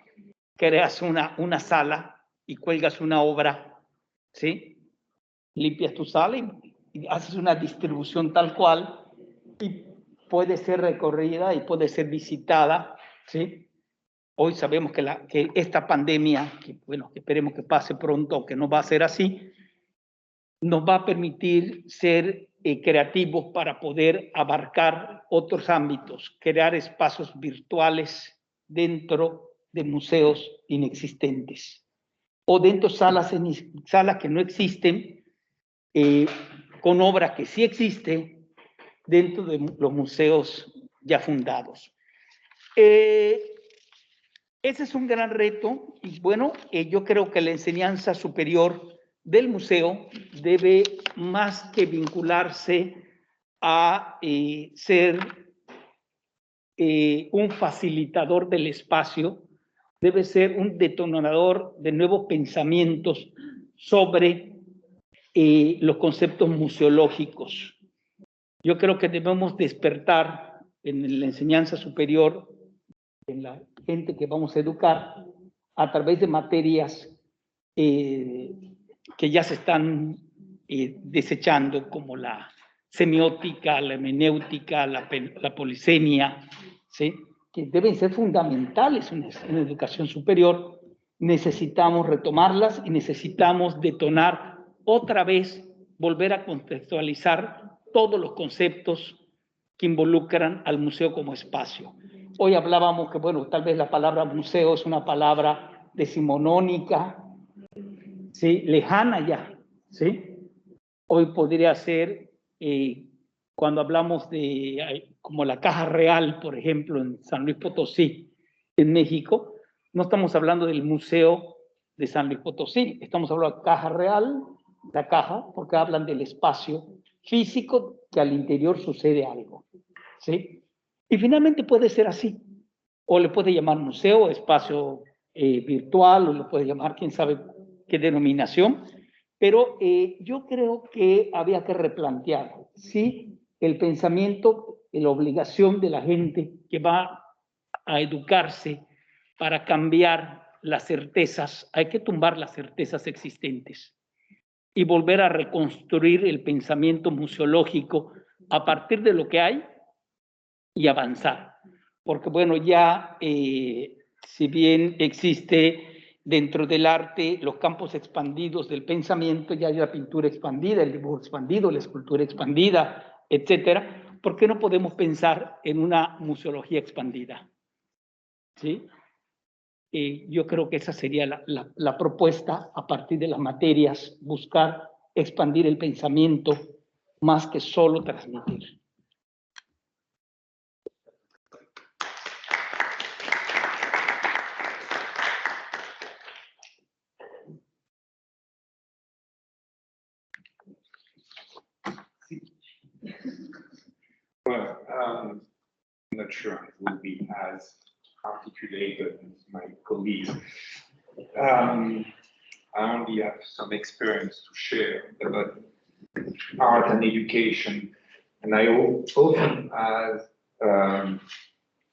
creas una sala y cuelgas una obra, ¿sí? Limpias tu sala y haces una distribución tal cual y puede ser recorrida y puede ser visitada, ¿sí? Hoy sabemos que esta pandemia, que bueno, que esperemos que pase pronto, que no va a ser así, nos va a permitir ser creativos para poder abarcar otros ámbitos, crear espacios virtuales dentro de museos inexistentes o dentro de salas que no existen, con obras que sí existen dentro de los museos ya fundados. Ese es un gran reto y bueno, yo creo que la enseñanza superior del museo debe más que vincularse a ser un facilitador del espacio, debe ser un detonador de nuevos pensamientos sobre los conceptos museológicos. Yo creo que debemos despertar en la enseñanza superior, en la gente que vamos a educar, a través de materias que ya se están desechando, como la semiótica, la hermenéutica, la polisemia, ¿sí? Que deben ser fundamentales en la educación superior. Necesitamos retomarlas y necesitamos detonar otra vez, volver a contextualizar todos los conceptos que involucran al museo como espacio. Hoy hablábamos que, bueno, tal vez la palabra museo es una palabra decimonónica, ¿sí? Lejana ya, ¿sí? Hoy podría ser, cuando hablamos de, como la Caja Real, por ejemplo, en San Luis Potosí, en México, no estamos hablando del Museo de San Luis Potosí, estamos hablando de Caja Real, la caja, porque hablan del espacio físico que al interior sucede algo, ¿sí? Y finalmente puede ser así, o le puede llamar museo, espacio virtual, o le puede llamar quién sabe qué denominación, pero yo creo que había que replantear, ¿sí? El pensamiento, la obligación de la gente que va a educarse para cambiar las certezas, hay que tumbar las certezas existentes y volver a reconstruir el pensamiento museológico a partir de lo que hay y avanzar. Porque bueno, ya si bien existe dentro del arte los campos expandidos del pensamiento, ya hay la pintura expandida, el dibujo expandido, la escultura expandida, etcétera, ¿por qué no podemos pensar en una museología expandida? ¿Sí? Yo creo que esa sería la propuesta a partir de las materias, buscar expandir el pensamiento más que solo transmitir. Well, I'm not sure it will be as articulated as my colleagues. I only have some experience to share about art and education, and I often have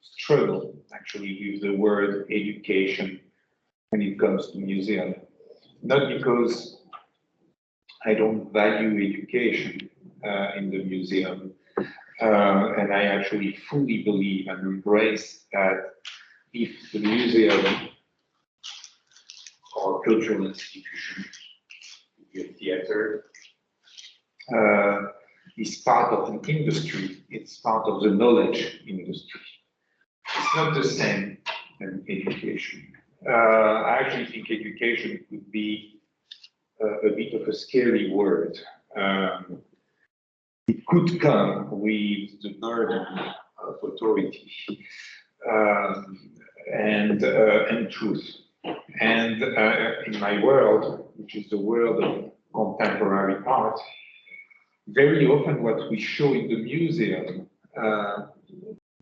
struggled actually with the word education when it comes to museum. Not because I don't value education in the museum, and I actually fully believe and embrace that if the museum or cultural institution, a theater, is part of an industry, it's part of the knowledge industry. It's not the same as education. I actually think education could be a bit of a scary word. It could come with the burden of authority and truth. And in my world, which is the world of contemporary art, very often what we show in the museum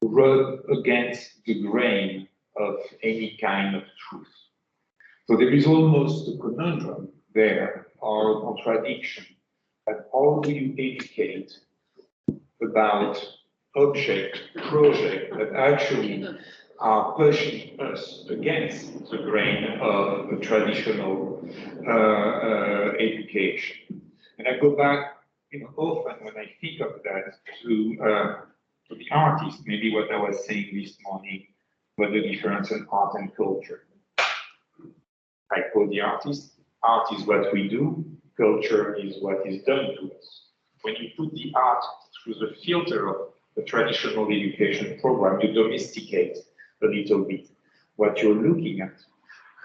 rub against the grain of any kind of truth. So there is almost a conundrum there, or a contradiction. But how do you educate about object, project that actually are pushing us against the grain of a traditional education? And I go back, often when I think of that to the artist, maybe what I was saying this morning, about the difference in art and culture. I quote the artist, art is what we do, culture is what is done to us. When you put the art through the filter of the traditional education program, you domesticate a little bit what you're looking at.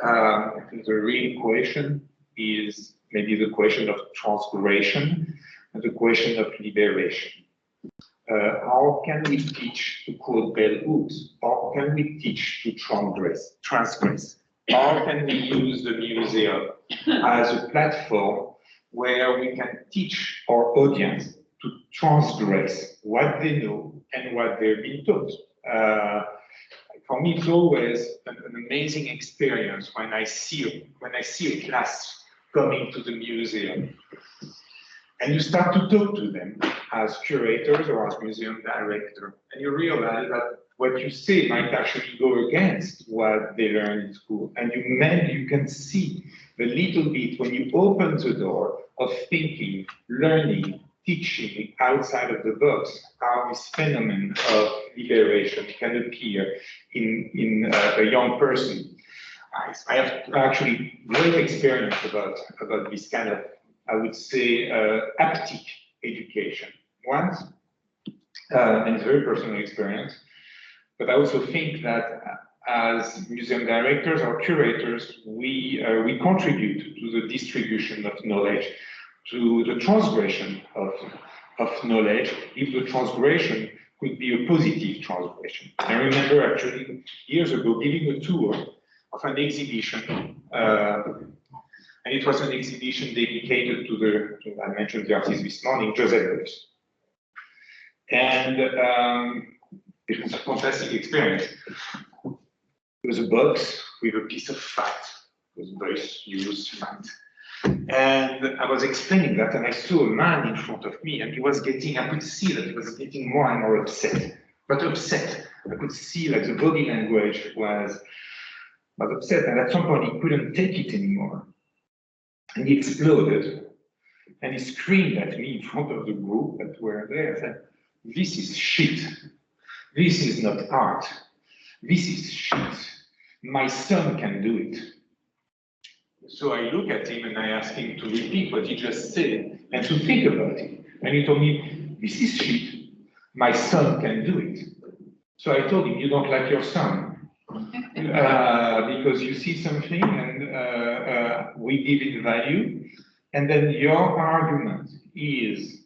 The real question is maybe the question of transgression and the question of liberation. How can we teach, to quote Bell Hooks, how can we teach to transgress? How can we use the museum as a platform where we can teach our audience to transgress what they know and what they've been taught? For me, it's always an amazing experience when I see a class coming to the museum, and you start to talk to them as curators or as museum director, and you realize that what you say might actually go against what they learned in school. And you can see a little bit when you open the door of thinking, learning, teaching outside of the box, how this phenomenon of liberation can appear in a young person. I have actually great experience about this kind of, I would say, haptic education. Once, and it's a very personal experience, but I also think that as museum directors or curators, we contribute to the distribution of knowledge, to the transgression of knowledge, if the transgression could be a positive transgression. I remember actually years ago giving a tour of an exhibition, and it was an exhibition dedicated to I mentioned the artist this morning, Joseph Beuys. And it was a fantastic experience. It was a box with a piece of fat, because Beuys used fat. And I was explaining that, and I saw a man in front of me, and I could see that he was getting more and more upset. But upset, I could see like the body language was upset, and at some point he couldn't take it anymore. And he exploded, and he screamed at me in front of the group that were there, said, "This is shit. This is not art. This is shit. My son can do it." So I look at him and I ask him to repeat what he just said and to think about it. And he told me, "This is shit. My son can do it." So I told him, "You don't like your son because you see something and we give it value. And then your argument is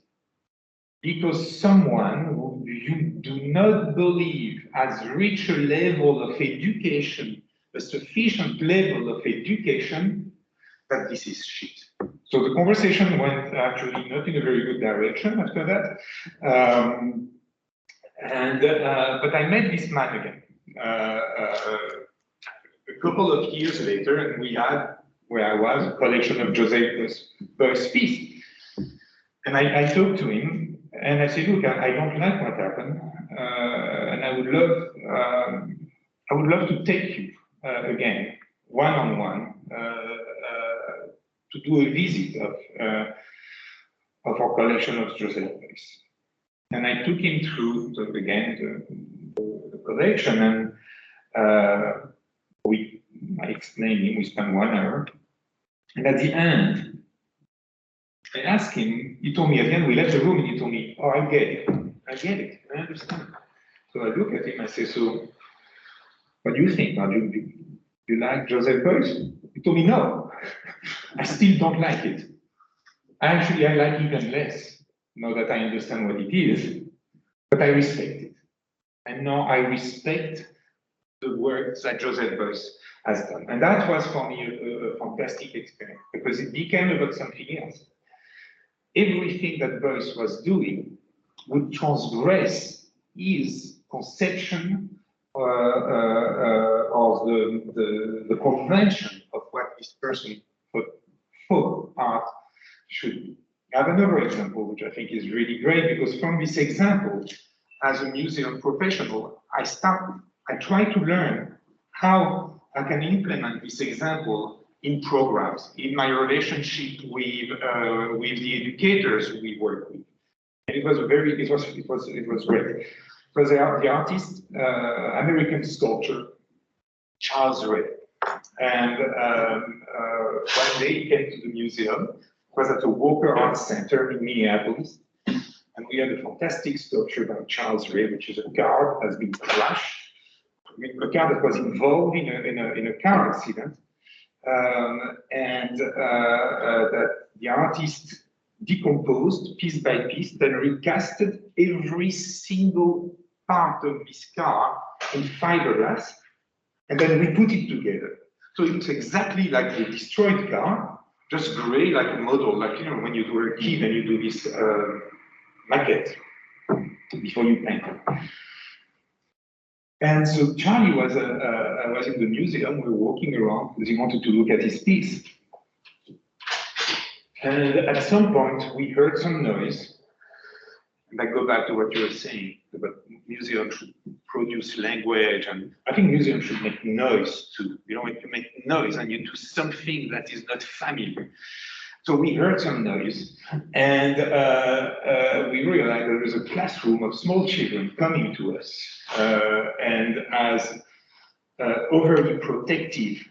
because someone who you do not believe has reached a level of education, a sufficient level of education, that this is shit." So the conversation went actually not in a very good direction after that. But I met this man again a couple of years later, and we had, where I was, a collection of Joseph Beuys pieces. And I talked to him, and I said, "Look, I don't like what happened, and I would love to take you again, one-on-one, to do a visit of our collection of Joseph Beuys." And I took him through the collection, and I explained him. We spent 1 hour, and at the end, I asked him. He told me at the end, we left the room, and he told me, "Oh, I get it. I understand." So I look at him. I say, "So, what do you think? Now, do you like Joseph Beuys?" He told me, "No, I still don't like it. Actually, I like even less now that I understand what it is, but I respect it. And now I respect the work that Joseph Beuys has done." And that was for me a fantastic experience, because it became about something else. Everything that Beuys was doing would transgress his conception of the convention of what this person thought art should be. I have another example, which I think is really great, because from this example, as a museum professional, I try to learn how I can implement this example in programs, in my relationship with the educators we work with. And it was great. It was the artist, American sculptor, Charles Ray. And one day he came to the museum. It was at the Walker Art Center in Minneapolis. And we had a fantastic sculpture by Charles Ray, which is a car that has been crashed. A car that was involved in a car accident. That the artist decomposed piece by piece, then recasted every single part of this car in fiberglass, and then we put it together. So it looks exactly like the destroyed car, just gray, like a model, like, you know, when you were a kid and you do this maquette before you paint it. And so Charlie was in the museum. We were walking around because he wanted to look at his piece. And at some point, we heard some noise. And I go back to what you were saying about museums should produce language, and I think museums should make noise too. You know, when you make noise and you do something that is not familiar. So we heard some noise, and we realized there was a classroom of small children coming to us, and as overly protective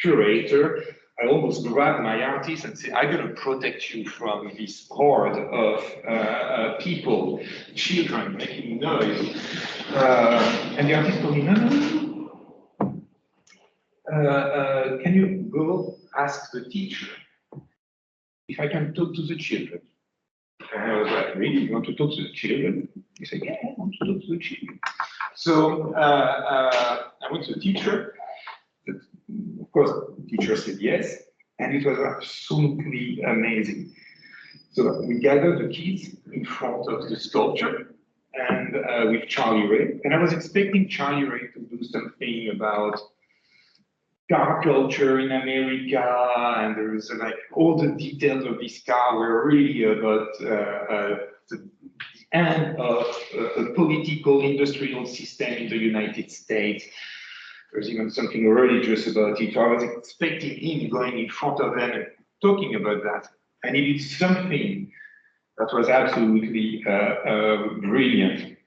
curator, I almost grabbed my artist and said, I'm going to protect you from this horde of people, children making noise. And the artist told me, no. Can you go ask the teacher if I can talk to the children? And I was like, really? You want to talk to the children? He said, yeah, I want to talk to the children. So I went to the teacher. Of course, the teacher said yes, and it was absolutely amazing. So we gathered the kids in front of the sculpture and with Charlie Ray. And I was expecting Charlie Ray to do something about car culture in America, and there was like all the details of this car were really about the end of a political industrial system in the United States. There's even something religious about it. So I was expecting him going in front of them and talking about that. And he did something that was absolutely brilliant.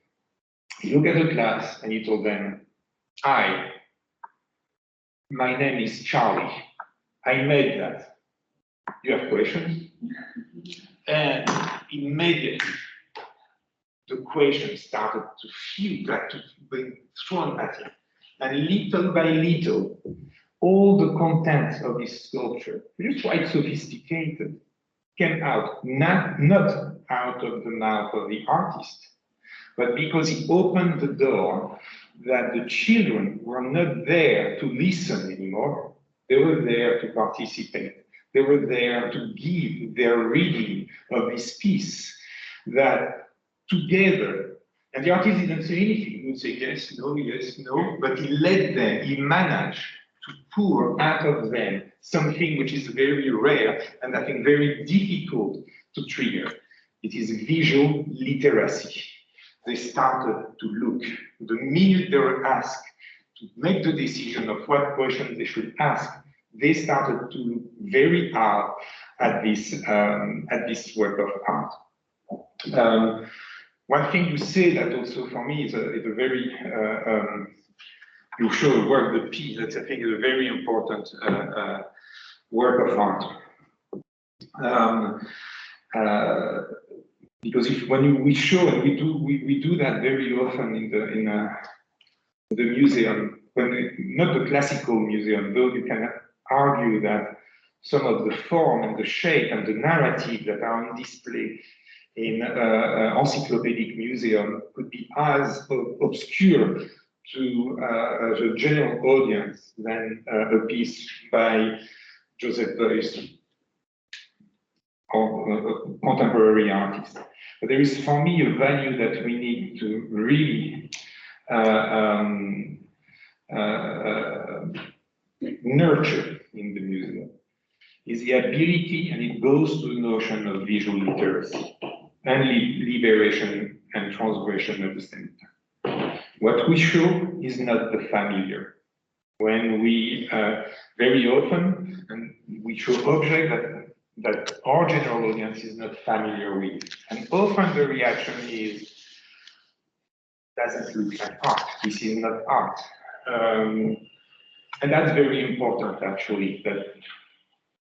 He looked at the class and he told them, hi, my name is Charlie. I made that. You have questions? And immediately, the questions started to feel like to be thrown at him. And little by little, all the content of this sculpture, which is quite sophisticated, came out, not out of the mouth of the artist, but because he opened the door that the children were not there to listen anymore, they were there to participate. They were there to give their reading of this piece that together. And the artist didn't say anything. He would say yes, no, but he led them, he managed to pour out of them something which is very rare and I think very difficult to trigger. It is visual literacy. They started to look. The minute they were asked to make the decision of what question they should ask, they started to look very hard at this work of art. One thing to say that also for me is a very, you show a work, the piece, that I think is a very important work of art. Because when we show, and we do that very often in the museum, not the classical museum, though you can argue that some of the form and the shape and the narrative that are on display in encyclopedic museum could be as obscure to the general audience than a piece by Joseph Beuys or a contemporary artist. But there is, for me, a value that we need to really nurture in the museum is the ability, and it goes to the notion of visual literacy and liberation and transgression at the same time. What we show is not the familiar. When we very often, and we show objects that our general audience is not familiar with, and often the reaction is, doesn't look like art. This is not art. And that's very important, actually, that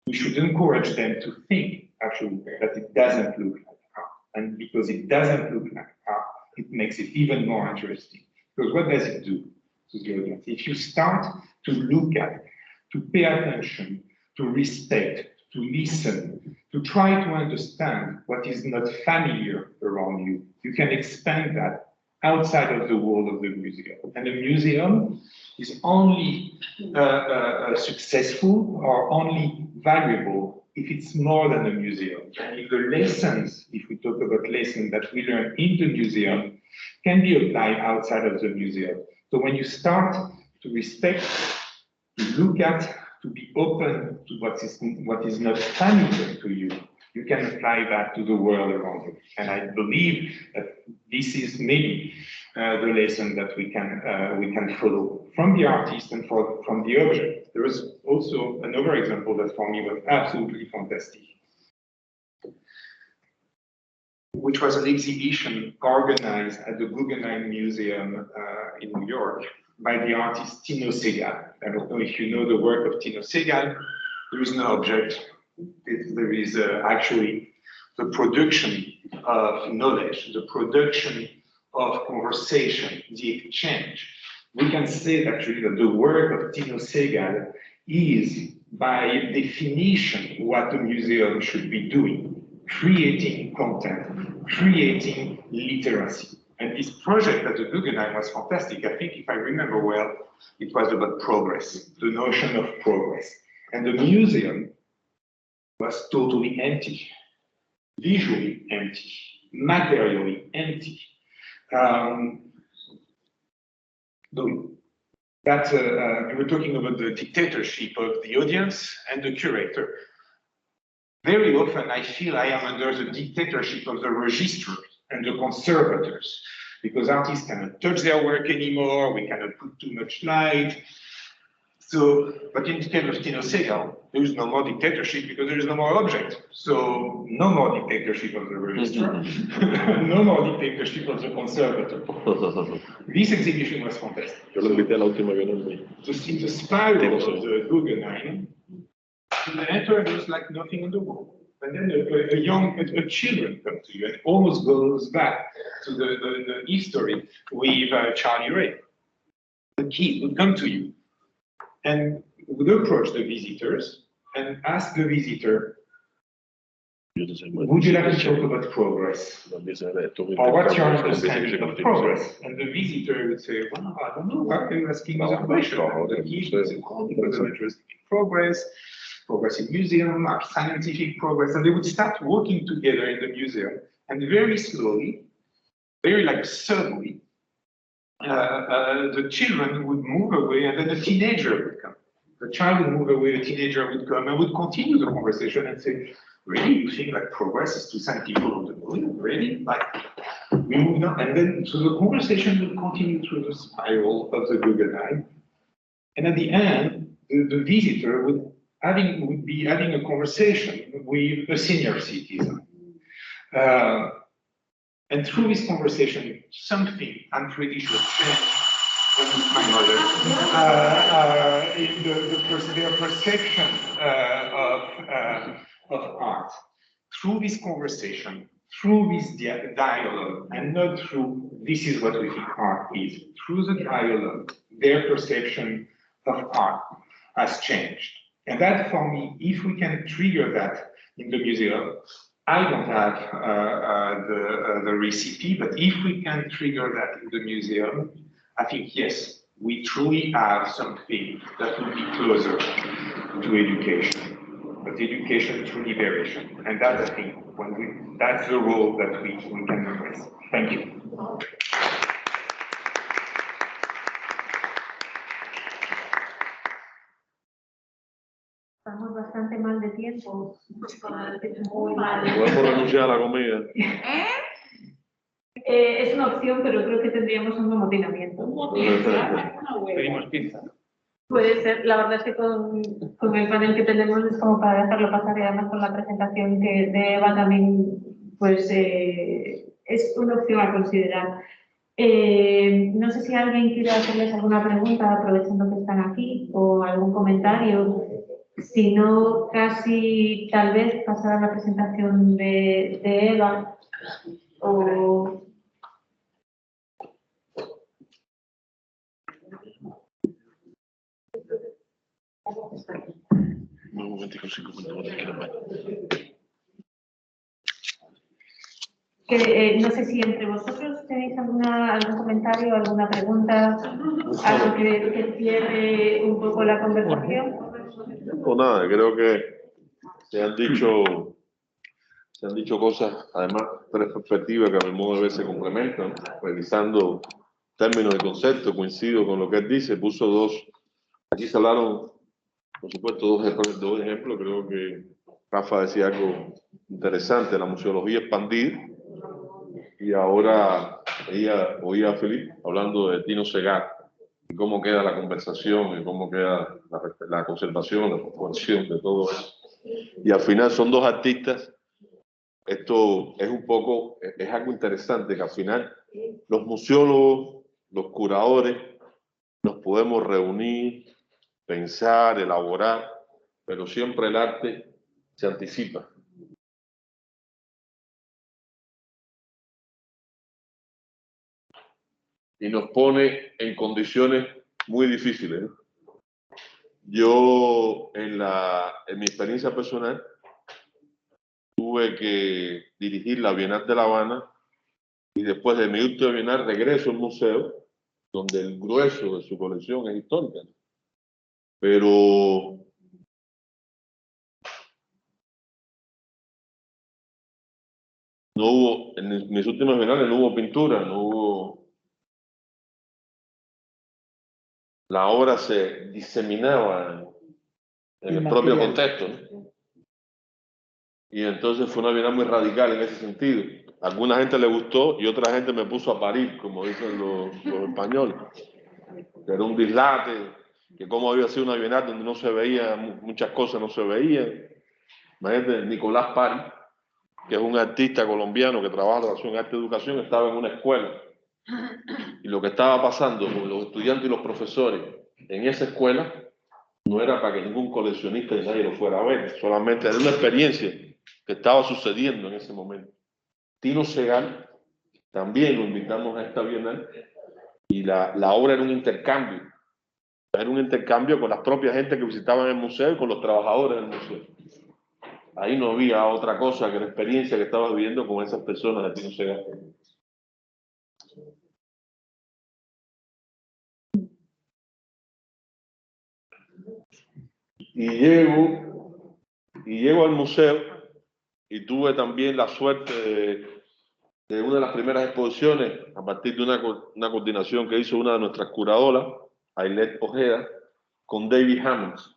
we should encourage them to think, actually, that it doesn't look like art. And because it doesn't look like art, it makes it even more interesting. Because what does it do to the audience? If you start to look at, to pay attention, to respect, to listen, to try to understand what is not familiar around you, you can expand that outside of the wall of the museum. And a museum is only successful or only valuable if it's more than a museum. And if the lessons, if we talk about lessons that we learn in the museum, can be applied outside of the museum. So when you start to respect, to look at, to be open to what is not familiar to you, you can apply that to the world around you. And I believe that this is maybe the lesson that we can follow from the artist and from the object. There is also another example that for me was absolutely fantastic, which was an exhibition organized at the Guggenheim Museum in New York by the artist Tino Sehgal. I don't know if you know the work of Tino Sehgal. There is no object. There is actually the production of knowledge, the production of conversation, the exchange. We can say actually that the work of Tino Sehgal is, by definition, what a museum should be doing: creating content, creating literacy. And this project at the Guggenheim was fantastic. I think, if I remember well, it was about progress, the notion of progress. And the museum was totally empty, visually empty, materially empty. We were talking about the dictatorship of the audience and the curator. Very often I feel I am under the dictatorship of the registrars and the conservators, because artists cannot touch their work anymore, we cannot put too much light. So, but in the case of Tino Sehgal, there is no more dictatorship because there is no more object. So, no more dictatorship of the registrar, no more dictatorship of the conservator. This exhibition was fantastic. To see the spiral of the Guggenheim, you enter and there's like nothing on the wall. And then a children come to you, and it almost goes back to the history with Charlie Ray. The kid would come to you and would approach the visitors and ask the visitor, would you like to talk about progress? Or what's your understanding of progress? And the visitor would say, well, I don't know, why are you asking me that question? And the kid would say, oh, because I'm interested in progress in museum, scientific progress, and they would start working together in the museum. And very slowly, very like suddenly, the children would move away, and then a teenager would come. The child would move away, a teenager would come, and would continue the conversation and say, really, you think like progress is to send people on the moon? Really? Like, we moved on. And then, so the conversation would continue through the spiral of the Guggenheim. And at the end, the visitor would be having a conversation with a senior citizen. And through this conversation, something, I'm pretty sure, changed with my mother, in their perception of art. Through this conversation, through this dialogue, and not through this is what we think art is. Through the dialogue, their perception of art has changed. And that, for me, if we can trigger that in the museum, I don't have the recipe, but if we can trigger that in the museum, I think, yes, we truly have something that will be closer to education, but education through liberation. And that's, I think, that's the role that we can embrace. Thank you. Estamos bastante mal de tiempo. Muy mal. Podemos renunciar a la comida. Es una opción, pero creo que tendríamos un amotinamiento. Pedimos pizza. Puede ser, la verdad es que con el panel que tenemos es como para dejarlo pasar y además con la presentación que de Eva también, pues es una opción a considerar. No sé si alguien quiere hacerles alguna pregunta aprovechando que están aquí o algún comentario. Si no, casi tal vez pasar a la presentación de Eva o... Un momentico, 5 minutos, no sé si entre vosotros tenéis algún comentario, alguna pregunta, algo que cierre un poco la conversación. No, nada, creo que se han dicho cosas, además, tres perspectivas que a mi modo de ver se complementan, revisando términos y conceptos, coincido con lo que él dice, puso dos, aquí se hablaron, por supuesto, dos ejemplos, creo que Rafa decía algo interesante, la museología expandida, y ahora oía a Felipe hablando de Tino Segar, y cómo queda la conversación, y cómo queda la conservación, la conservación de todo eso. Y al final son dos artistas. Esto es algo interesante, que al final los museólogos, los curadores, nos podemos reunir, pensar, elaborar, pero siempre el arte se anticipa. Y nos pone en condiciones muy difíciles. Yo, en mi experiencia personal, tuve que dirigir la Bienal de La Habana y después de mi última Bienal regreso al museo, donde el grueso de su colección es histórica. Pero no hubo, en mis últimas bienales no hubo pintura, no hubo... La obra se diseminaba en el propio contexto, ¿no? Y entonces fue una bienal muy radical en ese sentido. A alguna gente le gustó y otra gente me puso a parir, como dicen los españoles. Que era un dislate, que como había sido una bienal donde no se veía, muchas cosas no se veían. Imagínate, Nicolás Pari, que es un artista colombiano que trabaja en relación a arte y educación, estaba en una escuela. Y lo que estaba pasando con los estudiantes y los profesores en esa escuela no era para que ningún coleccionista ni nadie lo fuera a ver, solamente era una experiencia que estaba sucediendo en ese momento. Tino Segal, también lo invitamos a esta bienal, y la obra era un intercambio con las propias gente que visitaban el museo y con los trabajadores del museo. Ahí no había otra cosa que la experiencia que estaba viviendo con esas personas de Tino Segal. Y llego al museo y tuve también la suerte de una de las primeras exposiciones, a partir de una coordinación que hizo una de nuestras curadoras, Ailet Ojeda, con David Hammonds.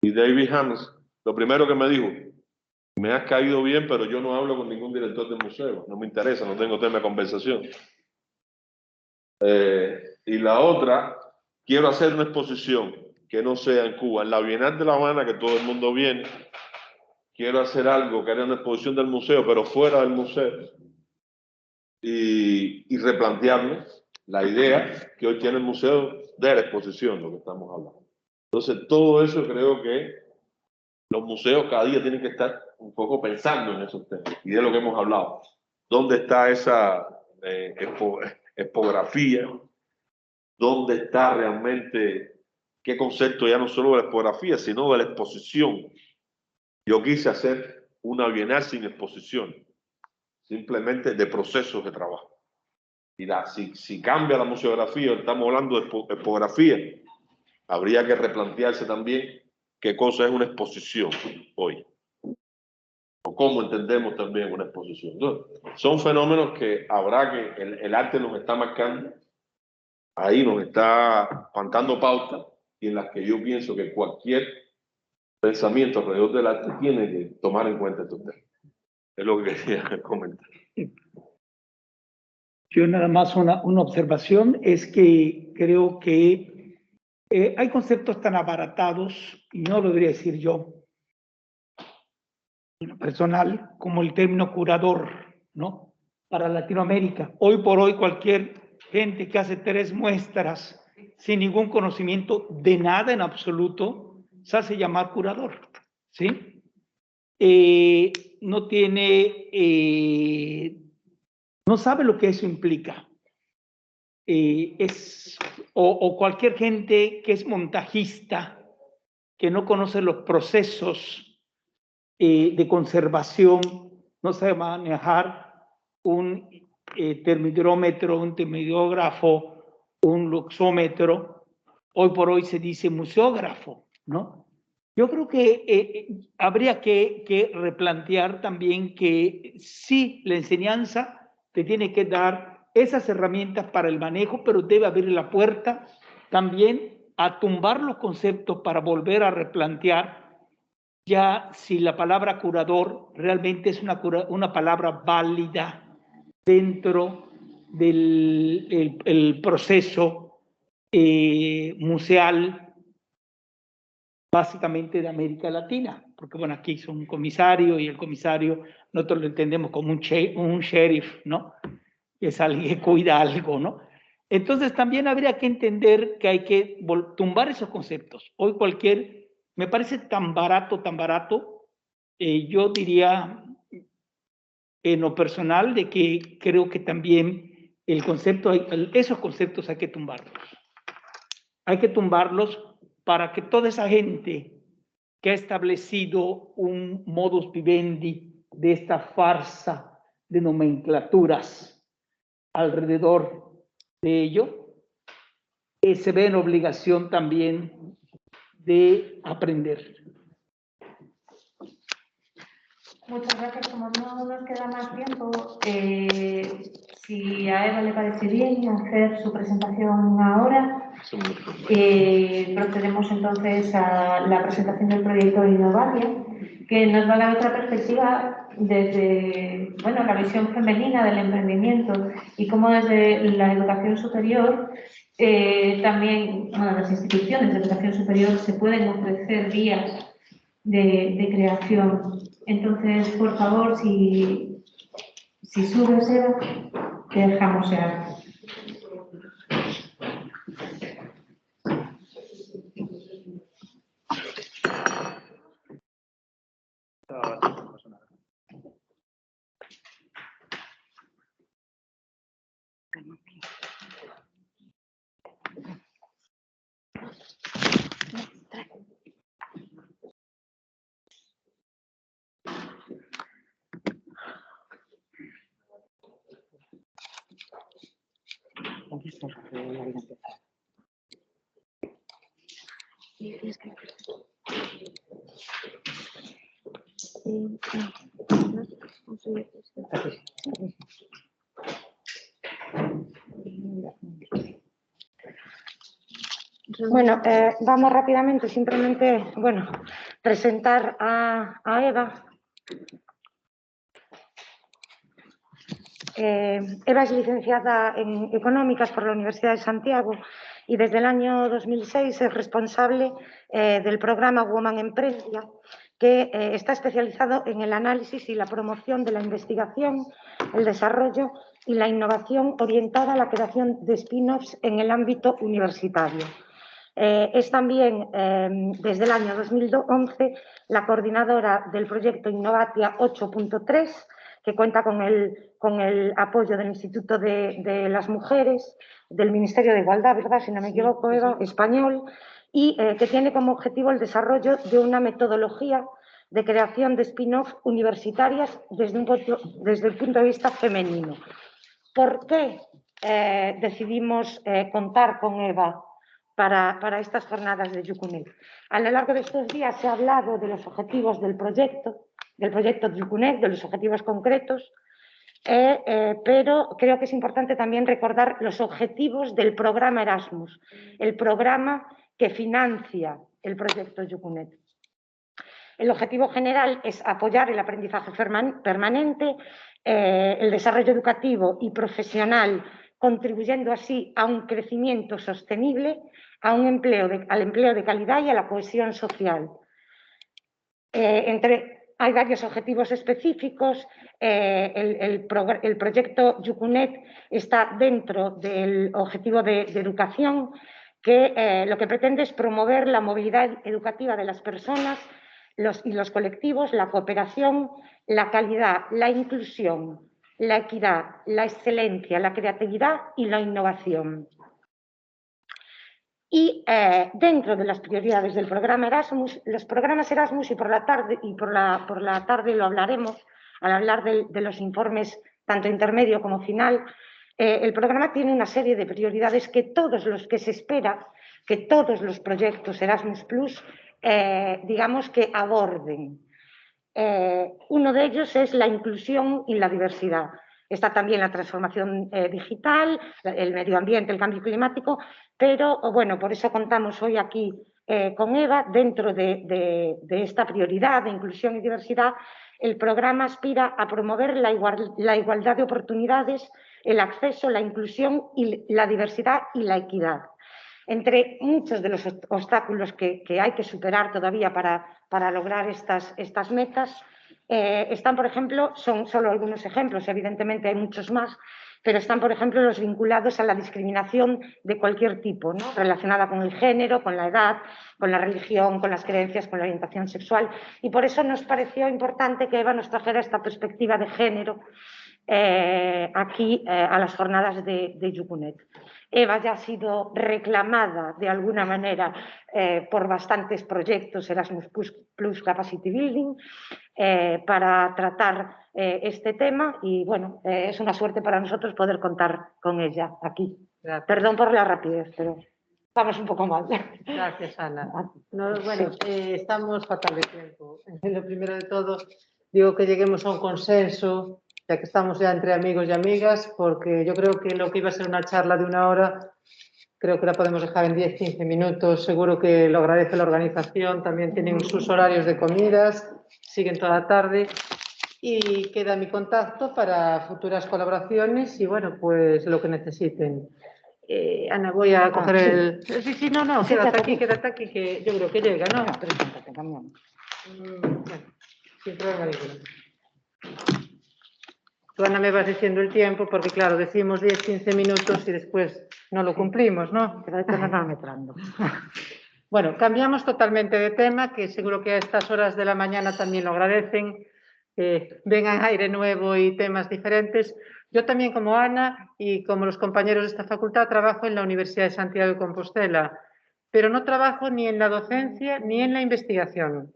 Y David Hammonds, lo primero que me dijo: me has caído bien, pero yo no hablo con ningún director del museo, no me interesa, no tengo tema de conversación. Y la otra, quiero hacer una exposición que no sea en Cuba, en la Bienal de La Habana, que todo el mundo viene. Quiero hacer algo que haya una exposición del museo, pero fuera del museo, y replantearme la idea que hoy tiene el museo de la exposición, lo que estamos hablando. Entonces, todo eso creo que los museos cada día tienen que estar un poco pensando en esos temas, y de lo que hemos hablado. ¿Dónde está esa expografía? ¿Dónde está realmente qué concepto, ya no solo de la expografía, sino de la exposición? Yo quise hacer una bienal sin exposición, simplemente de procesos de trabajo. Y si cambia la museografía, estamos hablando de expografía, habría que replantearse también qué cosa es una exposición hoy, o cómo entendemos también una exposición. Entonces, son fenómenos que habrá que, el arte nos está marcando, ahí nos está plantando pautas, y en las que yo pienso que cualquier pensamiento alrededor del arte tiene que tomar en cuenta estos temas. Es lo que quería comentar. Yo nada más una observación, es que creo que hay conceptos tan abaratados, y no lo debería decir yo, en lo personal, como el término curador, ¿no? Para Latinoamérica. Hoy por hoy cualquier gente que hace 3 muestras sin ningún conocimiento de nada en absoluto, se hace llamar curador, ¿sí? No tiene, no sabe lo que eso implica. O cualquier gente que es montajista, que no conoce los procesos de conservación, no sabe manejar un termidrómetro, un termidógrafo, un luxómetro. Hoy por hoy se dice museógrafo, ¿no? Yo creo que habría que replantear también que sí, la enseñanza te tiene que dar esas herramientas para el manejo, pero debe abrir la puerta también a tumbar los conceptos para volver a replantear ya si la palabra curador realmente es una palabra válida dentro del el proceso museal básicamente de América Latina, porque bueno, aquí son un comisario y el comisario nosotros lo entendemos como un sheriff, ¿no? Es alguien que cuida algo, ¿no? Entonces también habría que entender que hay que tumbar esos conceptos. Hoy me parece tan barato, yo diría en lo personal de que creo que también esos conceptos hay que tumbarlos. Hay que tumbarlos para que toda esa gente que ha establecido un modus vivendi de esta farsa de nomenclaturas alrededor de ello, se ve en obligación también de aprender. Muchas gracias. Como no nos queda más tiempo, si a Eva le parece bien hacer su presentación ahora, procedemos entonces a la presentación del proyecto Innovatia, que nos va a dar otra perspectiva desde la visión femenina del emprendimiento y cómo desde la educación superior, también las instituciones de educación superior se pueden ofrecer vías de creación. Entonces, por favor, si subes, Eva, te dejamos ya. Bueno, vamos rápidamente, simplemente, presentar a Eva. Eva es licenciada en Económicas por la Universidad de Santiago y desde el año 2006 es responsable del programa Woman Emprendia, que está especializado en el análisis y la promoción de la investigación, el desarrollo y la innovación orientada a la creación de spin-offs en el ámbito universitario. Es también, desde el año 2011, la coordinadora del proyecto Innovatia 8.3, que cuenta con el apoyo del Instituto de las Mujeres, del Ministerio de Igualdad, ¿verdad? Si no me equivoco, Eva, español, y que tiene como objetivo el desarrollo de una metodología de creación de spin-off universitarias desde el punto de vista femenino. ¿Por qué decidimos contar con Eva para estas jornadas de Yucunet? A lo largo de estos días se ha hablado de los objetivos del proyecto Yucunet, de los objetivos concretos, pero creo que es importante también recordar los objetivos del programa Erasmus, el programa que financia el proyecto Yucunet. El objetivo general es apoyar el aprendizaje permanente, el desarrollo educativo y profesional, contribuyendo así a un crecimiento sostenible, al empleo de calidad y a la cohesión social. Hay varios objetivos específicos. El proyecto Yucunet está dentro del objetivo de educación, que lo que pretende es promover la movilidad educativa de las personas y los colectivos, la cooperación, la calidad, la inclusión, la equidad, la excelencia, la creatividad y la innovación. Y dentro de las prioridades del programa Erasmus, los programas Erasmus, y por la tarde lo hablaremos, al hablar de los informes tanto intermedio como final, el programa tiene una serie de prioridades que se espera que todos los proyectos Erasmus Plus, digamos que aborden. Uno de ellos es la inclusión y la diversidad. Está también la transformación digital, el medio ambiente, el cambio climático, pero bueno, por eso contamos hoy aquí con Eva. Dentro de esta prioridad de inclusión y diversidad, el programa aspira a promover la igualdad de oportunidades, el acceso, la inclusión y la diversidad y la equidad. Entre muchos de los obstáculos que hay que superar todavía para lograr estas metas, están, por ejemplo, son solo algunos ejemplos, evidentemente hay muchos más, pero están, por ejemplo, los vinculados a la discriminación de cualquier tipo, ¿no? Relacionada con el género, con la edad, con la religión, con las creencias, con la orientación sexual. Y por eso nos pareció importante que Eva nos trajera esta perspectiva de género aquí a las jornadas de Yucunet. Eva ya ha sido reclamada de alguna manera por bastantes proyectos Erasmus Plus Capacity Building para tratar este tema, y bueno, es una suerte para nosotros poder contar con ella aquí. Gracias. Perdón por la rapidez, pero vamos un poco mal. Gracias, Ana. No, bueno, estamos fatal de tiempo. Lo primero de todo, digo que lleguemos a un consenso, ya que estamos ya entre amigos y amigas, porque yo creo que lo que iba a ser una charla de 1 hora, creo que la podemos dejar en 10-15 minutos. Seguro que lo agradece la organización, también tienen sus horarios de comidas, siguen toda la tarde, y queda mi contacto para futuras colaboraciones y bueno, pues lo que necesiten. Ana, voy a coger el... Sí, no, quédate aquí, que yo creo que llega, ¿no? Preséntate también. Bueno, sin problema ninguno. Tú, Ana, me vas diciendo el tiempo, porque claro, decimos 10-15 minutos y después no lo cumplimos, ¿no? Pero hay que cronometrando. Bueno, cambiamos totalmente de tema, que seguro que a estas horas de la mañana también lo agradecen. Vengan aire nuevo y temas diferentes. Yo también, como Ana y como los compañeros de esta facultad, trabajo en la Universidad de Santiago de Compostela, pero no trabajo ni en la docencia ni en la investigación.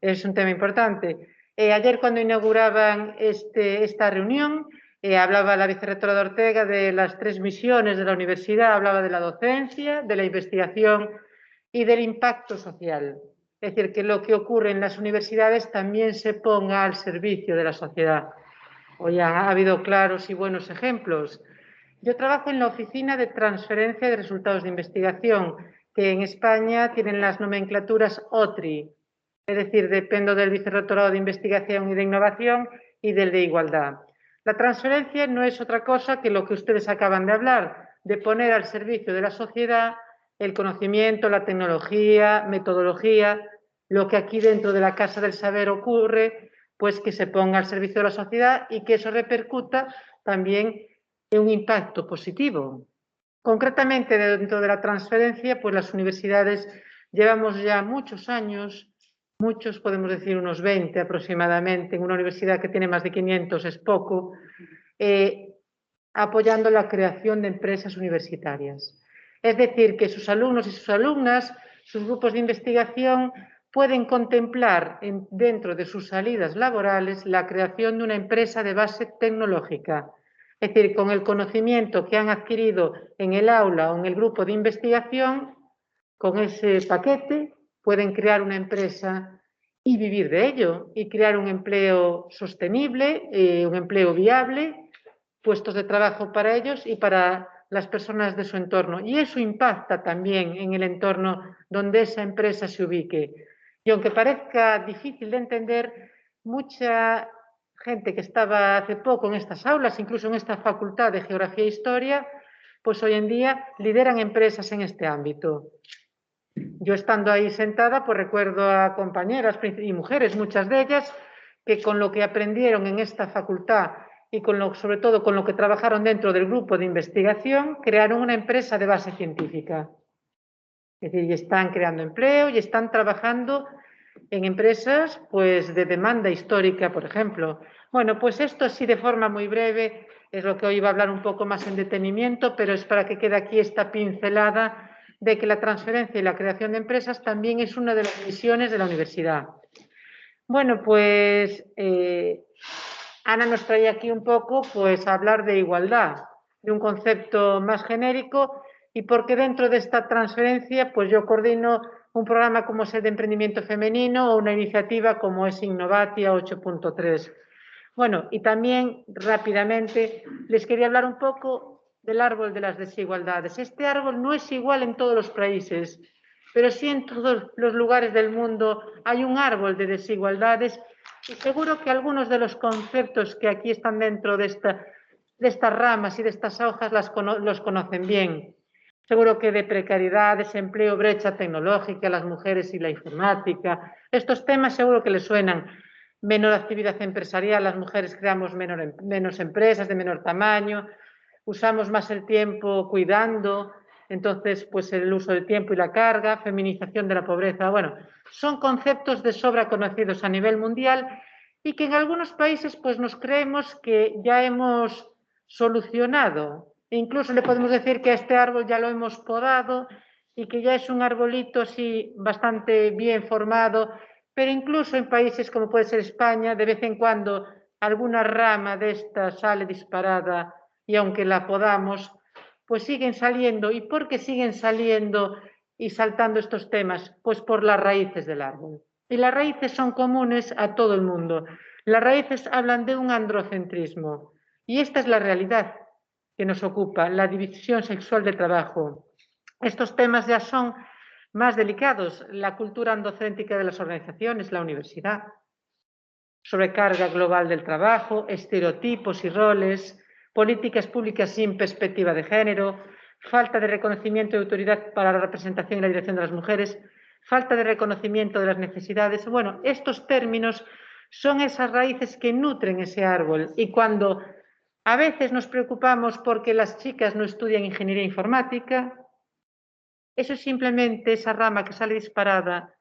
Es un tema importante. Ayer, cuando inauguraban esta reunión, hablaba la vicerrectora de Ortega de las 3 misiones de la universidad, hablaba de la docencia, de la investigación y del impacto social. Es decir, que lo que ocurre en las universidades también se ponga al servicio de la sociedad. Hoy ha habido claros y buenos ejemplos. Yo trabajo en la Oficina de Transferencia de Resultados de Investigación, que en España tienen las nomenclaturas OTRI, es decir, dependo del Vicerrectorado de Investigación y de Innovación y del de Igualdad. La transferencia no es otra cosa que lo que ustedes acaban de hablar, de poner al servicio de la sociedad el conocimiento, la tecnología, metodología, lo que aquí dentro de la Casa del Saber ocurre, pues que se ponga al servicio de la sociedad y que eso repercuta también en un impacto positivo. Concretamente, dentro de la transferencia, pues las universidades llevamos ya muchos años, muchos, podemos decir unos 20 aproximadamente, en una universidad que tiene más de 500 es poco, apoyando la creación de empresas universitarias. Es decir, que sus alumnos y sus alumnas, sus grupos de investigación, pueden contemplar dentro de sus salidas laborales la creación de una empresa de base tecnológica. Es decir, con el conocimiento que han adquirido en el aula o en el grupo de investigación, con ese paquete pueden crear una empresa y vivir de ello, y crear un empleo sostenible, un empleo viable, puestos de trabajo para ellos y para las personas de su entorno. Y eso impacta también en el entorno donde esa empresa se ubique. Y aunque parezca difícil de entender, mucha gente que estaba hace poco en estas aulas, incluso en esta facultad de Geografía e Historia, pues hoy en día lideran empresas en este ámbito. Yo estando ahí sentada, pues recuerdo a compañeras y mujeres, muchas de ellas, que con lo que aprendieron en esta facultad y sobre todo con lo que trabajaron dentro del grupo de investigación, crearon una empresa de base científica. Es decir, y están creando empleo y están trabajando en empresas pues, de demanda histórica, por ejemplo. Bueno, pues esto sí de forma muy breve es lo que hoy iba a hablar un poco más en detenimiento, pero es para que quede aquí esta pincelada de que la transferencia y la creación de empresas también es una de las misiones de la universidad. Bueno, pues Ana nos trae aquí un poco pues, a hablar de igualdad, de un concepto más genérico y porque dentro de esta transferencia pues yo coordino un programa como es el de emprendimiento femenino o una iniciativa como es Innovatia 8.3. Bueno, y también rápidamente les quería hablar un poco del árbol de las desigualdades. Este árbol no es igual en todos los países, pero sí en todos los lugares del mundo hay un árbol de desigualdades y seguro que algunos de los conceptos que aquí están dentro de estas ramas y de estas hojas los conocen bien. Seguro que de precariedad, desempleo, brecha tecnológica, las mujeres y la informática. Estos temas seguro que les suenan. Menor actividad empresarial, las mujeres creamos menos empresas de menor tamaño, usamos más el tiempo cuidando, entonces pues el uso del tiempo y la carga, feminización de la pobreza. Bueno, son conceptos de sobra conocidos a nivel mundial y que en algunos países pues nos creemos que ya hemos solucionado. E incluso le podemos decir que a este árbol ya lo hemos podado y que ya es un arbolito así bastante bien formado, pero incluso en países como puede ser España, de vez en cuando alguna rama de esta sale disparada y aunque la podamos, pues siguen saliendo. ¿Y por qué siguen saliendo y saltando estos temas? Pues por las raíces del árbol. Y las raíces son comunes a todo el mundo. Las raíces hablan de un androcentrismo. Y esta es la realidad que nos ocupa, la división sexual del trabajo. Estos temas ya son más delicados, la cultura androcéntrica de las organizaciones, la universidad, sobrecarga global del trabajo, estereotipos y roles, políticas públicas sin perspectiva de género, falta de reconocimiento y autoridad para la representación y la dirección de las mujeres, falta de reconocimiento de las necesidades. Bueno, estos términos son esas raíces que nutren ese árbol y cuando a veces nos preocupamos porque las chicas no estudian ingeniería informática, eso es simplemente esa rama que sale disparada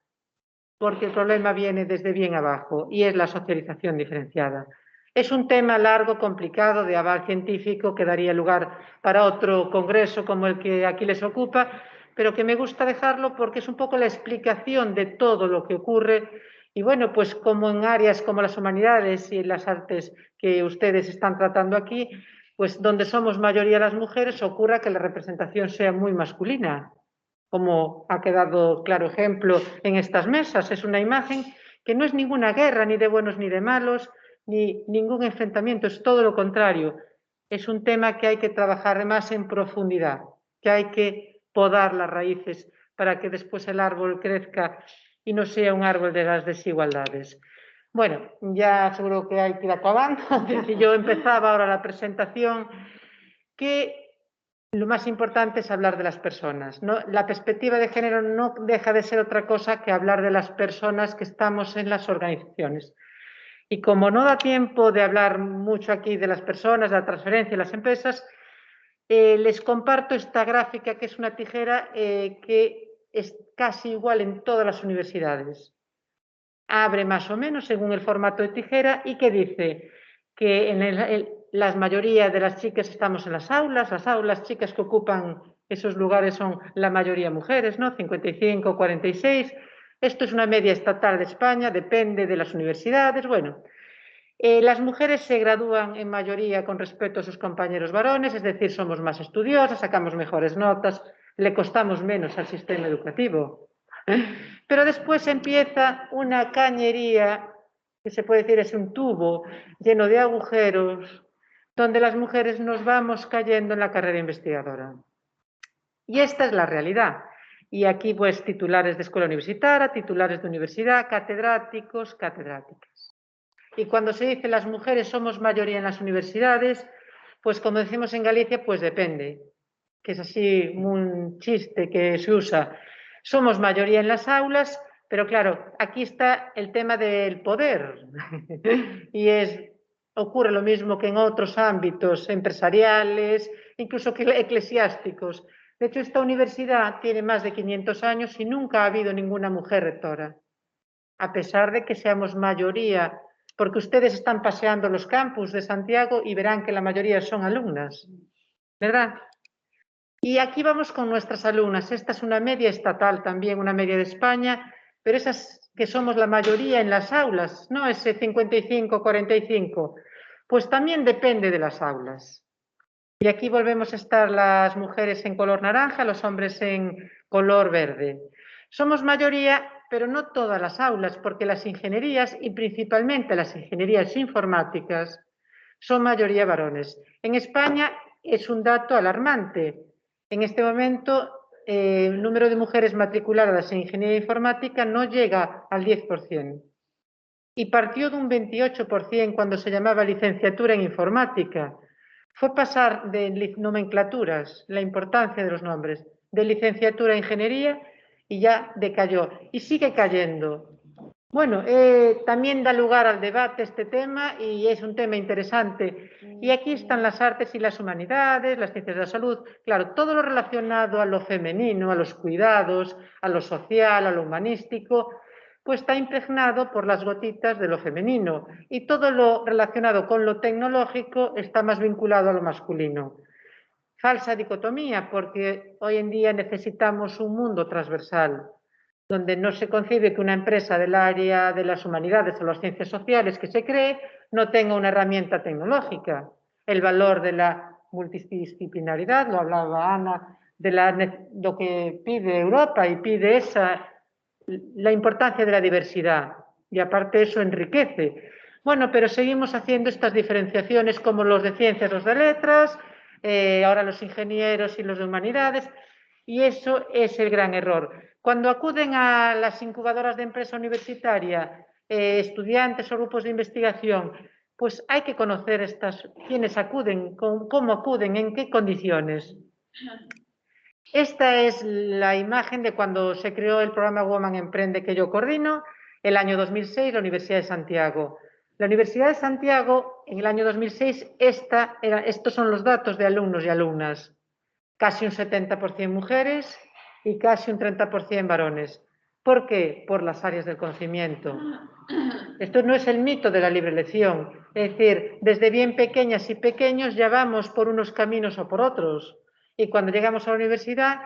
porque el problema viene desde bien abajo y es la socialización diferenciada. Es un tema largo, complicado, de aval científico que daría lugar para otro congreso como el que aquí les ocupa, pero que me gusta dejarlo porque es un poco la explicación de todo lo que ocurre y bueno, pues como en áreas como las humanidades y las artes que ustedes están tratando aquí, pues donde somos mayoría las mujeres ocurra que la representación sea muy masculina, como ha quedado claro ejemplo en estas mesas. Es una imagen que no es ninguna guerra, ni de buenos ni de malos, ni ningún enfrentamiento, es todo lo contrario. Es un tema que hay que trabajar más en profundidad, que hay que podar las raíces para que después el árbol crezca y no sea un árbol de las desigualdades. Bueno, ya seguro que hay que ir acabando. Yo empezaba ahora la presentación que lo más importante es hablar de las personas, ¿no? La perspectiva de género no deja de ser otra cosa que hablar de las personas que estamos en las organizaciones. Y como no da tiempo de hablar mucho aquí de las personas, de la transferencia y las empresas, les comparto esta gráfica que es una tijera que es casi igual en todas las universidades. Abre más o menos según el formato de tijera y que dice que la mayoría de las chicas estamos en las aulas chicas que ocupan esos lugares son la mayoría mujeres, ¿no? 55, 46. Esto es una media estatal de España, depende de las universidades. Bueno, las mujeres se gradúan en mayoría con respecto a sus compañeros varones, es decir, somos más estudiosas, sacamos mejores notas, le costamos menos al sistema educativo. Pero después empieza una cañería, que se puede decir es un tubo lleno de agujeros, donde las mujeres nos vamos cayendo en la carrera investigadora. Y esta es la realidad. Y aquí, pues, titulares de escuela universitaria, titulares de universidad, catedráticos, catedráticas. Y cuando se dice las mujeres somos mayoría en las universidades, pues como decimos en Galicia, pues depende, que es así un chiste que se usa. Somos mayoría en las aulas, pero claro, aquí está el tema del poder. Y ocurre lo mismo que en otros ámbitos empresariales, incluso que eclesiásticos. De hecho, esta universidad tiene más de 500 años y nunca ha habido ninguna mujer rectora, a pesar de que seamos mayoría, porque ustedes están paseando los campus de Santiago y verán que la mayoría son alumnas, ¿verdad? Y aquí vamos con nuestras alumnas. Esta es una media estatal también, una media de España, pero esas que somos la mayoría en las aulas, ¿no? Ese 55-45, pues también depende de las aulas. Y aquí volvemos a estar las mujeres en color naranja, los hombres en color verde. Somos mayoría, pero no todas las aulas, porque las ingenierías, y principalmente las ingenierías informáticas, son mayoría varones. En España es un dato alarmante. En este momento, el número de mujeres matriculadas en ingeniería informática no llega al 10%. Y partió de un 28% cuando se llamaba licenciatura en informática. Fue pasar de nomenclaturas, la importancia de los nombres, de licenciatura en ingeniería y ya decayó. Y sigue cayendo. Bueno, también da lugar al debate este tema y es un tema interesante. Y aquí están las artes y las humanidades, las ciencias de la salud, claro, todo lo relacionado a lo femenino, a los cuidados, a lo social, a lo humanístico, pues está impregnado por las gotitas de lo femenino y todo lo relacionado con lo tecnológico está más vinculado a lo masculino. Falsa dicotomía, porque hoy en día necesitamos un mundo transversal, donde no se concibe que una empresa del área de las humanidades o las ciencias sociales que se cree no tenga una herramienta tecnológica. El valor de la multidisciplinaridad, lo hablaba Ana, de lo que pide Europa y pide la importancia de la diversidad. Y aparte eso enriquece. Bueno, pero seguimos haciendo estas diferenciaciones como los de ciencias, los de letras, ahora los ingenieros y los de humanidades, y eso es el gran error. Cuando acuden a las incubadoras de empresa universitaria, estudiantes o grupos de investigación, pues hay que conocer quiénes acuden, cómo acuden, en qué condiciones. Esta es la imagen de cuando se creó el programa Woman Emprende que yo coordino, el año 2006, la Universidad de Santiago. La Universidad de Santiago, en el año 2006, estos son los datos de alumnos y alumnas. Casi un 70% mujeres y casi un 30% varones. ¿Por qué? Por las áreas del conocimiento. Esto no es el mito de la libre elección. Es decir, desde bien pequeñas y pequeños ya vamos por unos caminos o por otros. Y cuando llegamos a la universidad,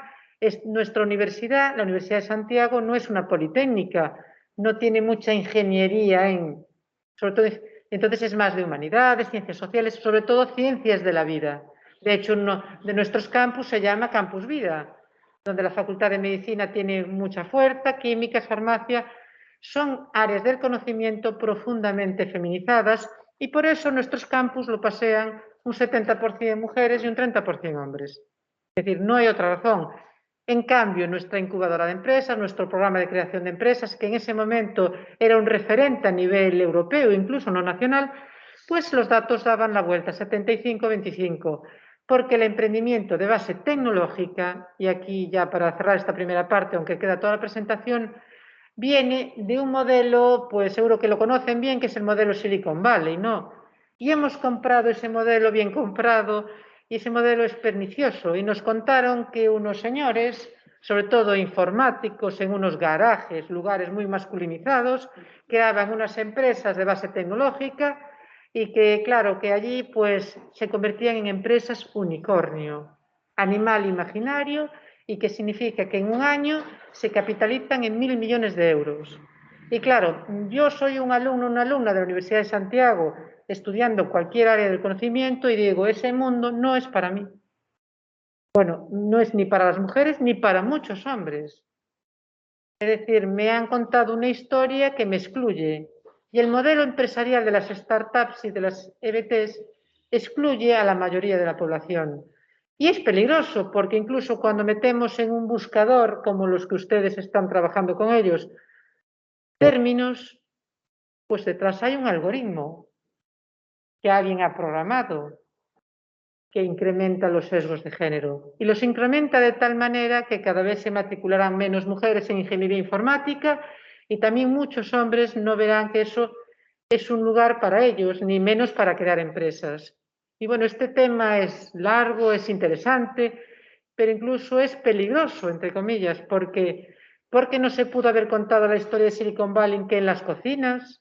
nuestra universidad, la Universidad de Santiago, no es una politécnica, no tiene mucha ingeniería sobre todo, entonces es más de humanidades, ciencias sociales, sobre todo ciencias de la vida. De hecho, uno de nuestros campus se llama Campus Vida, donde la Facultad de Medicina tiene mucha fuerza, químicas, farmacia. Son áreas del conocimiento profundamente feminizadas y por eso nuestros campus lo pasean un 70% mujeres y un 30% hombres. Es decir, no hay otra razón. En cambio, nuestra incubadora de empresas, nuestro programa de creación de empresas, que en ese momento era un referente a nivel europeo, incluso no nacional, pues los datos daban la vuelta, 75-25, porque el emprendimiento de base tecnológica, y aquí ya para cerrar esta primera parte, aunque queda toda la presentación, viene de un modelo, pues seguro que lo conocen bien, que es el modelo Silicon Valley, ¿no? Y hemos comprado ese modelo bien comprado y ese modelo es pernicioso. Y nos contaron que unos señores, sobre todo informáticos, en unos garajes, lugares muy masculinizados, creaban unas empresas de base tecnológica y que, claro, que allí pues se convertían en empresas unicornio, animal imaginario, y que significa que en un año se capitalizan en 1.000 millones de euros. Y claro, yo soy un alumno, una alumna de la Universidad de Santiago, estudiando cualquier área del conocimiento y digo, ese mundo no es para mí. Bueno, no es ni para las mujeres ni para muchos hombres. Es decir, me han contado una historia que me excluye. Y el modelo empresarial de las startups y de las EBTs excluye a la mayoría de la población. Y es peligroso porque incluso cuando metemos en un buscador, como los que ustedes están trabajando con ellos, términos, pues detrás hay un algoritmo que alguien ha programado que incrementa los sesgos de género. Y los incrementa de tal manera que cada vez se matricularán menos mujeres en ingeniería informática y también muchos hombres no verán que eso es un lugar para ellos, ni menos para crear empresas. Y bueno, este tema es largo, es interesante, pero incluso es peligroso, entre comillas, porque no se pudo haber contado la historia de Silicon Valley que en las cocinas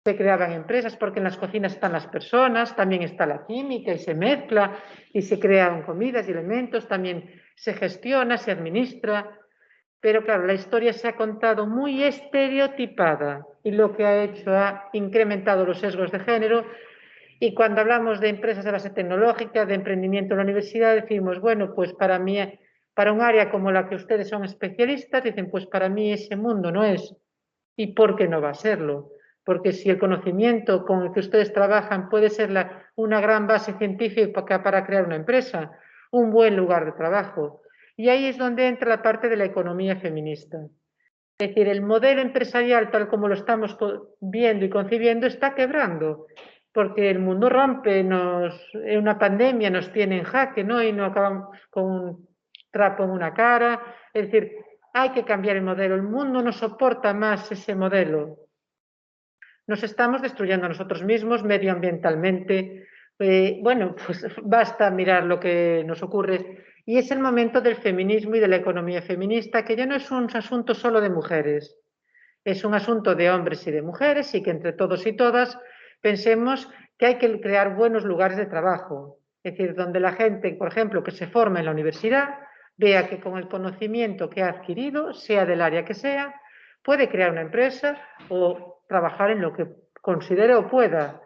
se creaban empresas, porque en las cocinas están las personas, también está la química y se mezcla y se crean comidas y elementos, también se gestiona, se administra. Pero claro, la historia se ha contado muy estereotipada y lo que ha hecho ha incrementado los sesgos de género. Y cuando hablamos de empresas de base tecnológica, de emprendimiento en la universidad, decimos, bueno, pues para mí, para un área como la que ustedes son especialistas, dicen, pues para mí ese mundo no es. ¿Y por qué no va a serlo? Porque si el conocimiento con el que ustedes trabajan puede ser una gran base científica para crear una empresa, un buen lugar de trabajo. Y ahí es donde entra la parte de la economía feminista. Es decir, el modelo empresarial tal como lo estamos viendo y concibiendo está quebrando, porque el mundo rompe, una pandemia nos tiene en jaque, ¿no? Y no acabamos con un trapo en una cara. Es decir, hay que cambiar el modelo. El mundo no soporta más ese modelo. Nos estamos destruyendo a nosotros mismos medioambientalmente. Bueno, pues basta mirar lo que nos ocurre. Y es el momento del feminismo y de la economía feminista, que ya no es un asunto solo de mujeres, es un asunto de hombres y de mujeres y que entre todos y todas pensemos que hay que crear buenos lugares de trabajo. Es decir, donde la gente, por ejemplo, que se forma en la universidad, vea que con el conocimiento que ha adquirido, sea del área que sea, puede crear una empresa o trabajar en lo que considere o pueda.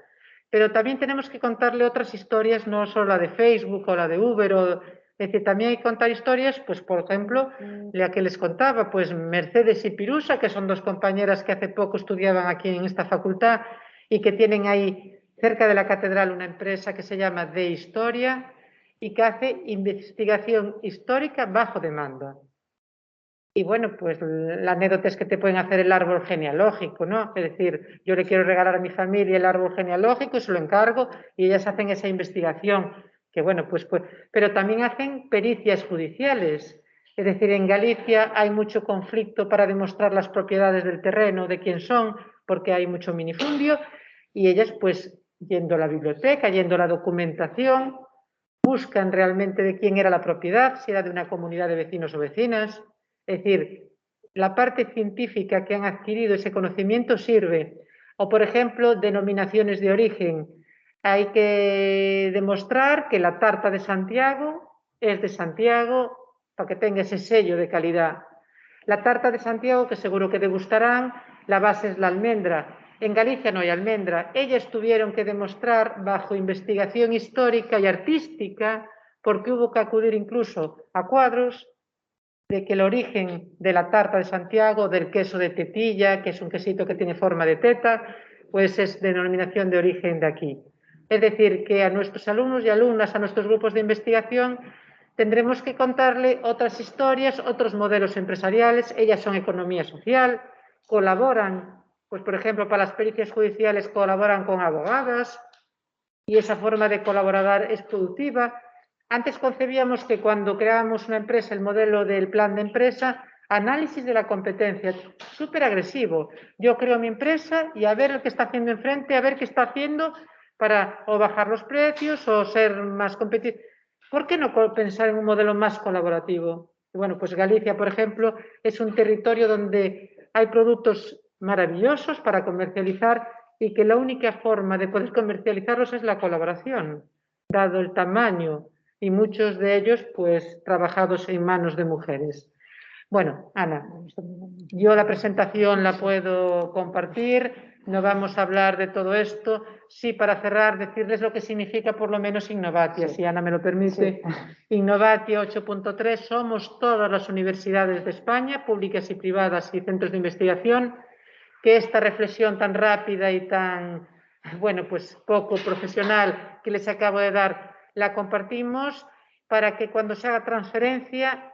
Pero también tenemos que contarle otras historias, no solo la de Facebook o la de Uber, es decir, también hay que contar historias, pues por ejemplo, la que les contaba, pues Mercedes y Pirusa, que son dos compañeras que hace poco estudiaban aquí en esta facultad y que tienen ahí cerca de la catedral una empresa que se llama De Historia y que hace investigación histórica bajo demanda. Y bueno, pues la anécdota es que te pueden hacer el árbol genealógico, ¿no? Es decir, yo le quiero regalar a mi familia el árbol genealógico y se lo encargo y ellas hacen esa investigación, que bueno, pues pero también hacen pericias judiciales. Es decir, en Galicia hay mucho conflicto para demostrar las propiedades del terreno, de quién son, porque hay mucho minifundio y ellas pues yendo a la biblioteca, yendo a la documentación, buscan realmente de quién era la propiedad, si era de una comunidad de vecinos o vecinas. Es decir, la parte científica que han adquirido ese conocimiento sirve. O, por ejemplo, denominaciones de origen. Hay que demostrar que la tarta de Santiago es de Santiago para que tenga ese sello de calidad. La tarta de Santiago, que seguro que degustarán, la base es la almendra. En Galicia no hay almendra. Ellas tuvieron que demostrar bajo investigación histórica y artística, porque hubo que acudir incluso a cuadros, de que el origen de la tarta de Santiago, del queso de tetilla, que es un quesito que tiene forma de teta, pues es denominación de origen de aquí. Es decir, que a nuestros alumnos y alumnas, a nuestros grupos de investigación, tendremos que contarle otras historias, otros modelos empresariales. Ellas son economía social, colaboran, pues por ejemplo, para las pericias judiciales colaboran con abogadas y esa forma de colaborar es productiva. Antes concebíamos que cuando creábamos una empresa, el modelo del plan de empresa, análisis de la competencia, súper agresivo. Yo creo mi empresa y a ver el que está haciendo enfrente, a ver qué está haciendo para o bajar los precios o ser más competitivo. ¿Por qué no pensar en un modelo más colaborativo? Bueno, pues Galicia, por ejemplo, es un territorio donde hay productos maravillosos para comercializar y que la única forma de poder comercializarlos es la colaboración, dado el tamaño y muchos de ellos pues trabajados en manos de mujeres. Bueno, Ana, yo la presentación la puedo compartir, no vamos a hablar de todo esto. Sí, para cerrar, decirles lo que significa por lo menos Innovatia, si Ana me lo permite. Innovatia 8.3, somos todas las universidades de España, públicas y privadas y centros de investigación, que esta reflexión tan rápida y tan, bueno, pues poco profesional que les acabo de dar, la compartimos para que cuando se haga transferencia,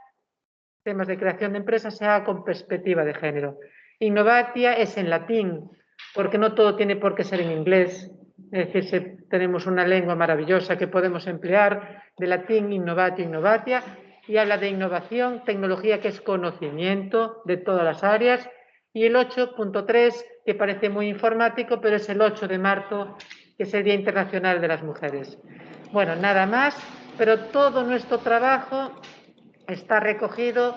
temas de creación de empresas, se haga con perspectiva de género. Innovatia es en latín, porque no todo tiene por qué ser en inglés. Es decir, tenemos una lengua maravillosa que podemos emplear, de latín innovatio, innovatia, y habla de innovación, tecnología, que es conocimiento de todas las áreas, y el 8.3, que parece muy informático, pero es el 8 de marzo, que es el Día Internacional de las Mujeres. Bueno, nada más, pero todo nuestro trabajo está recogido,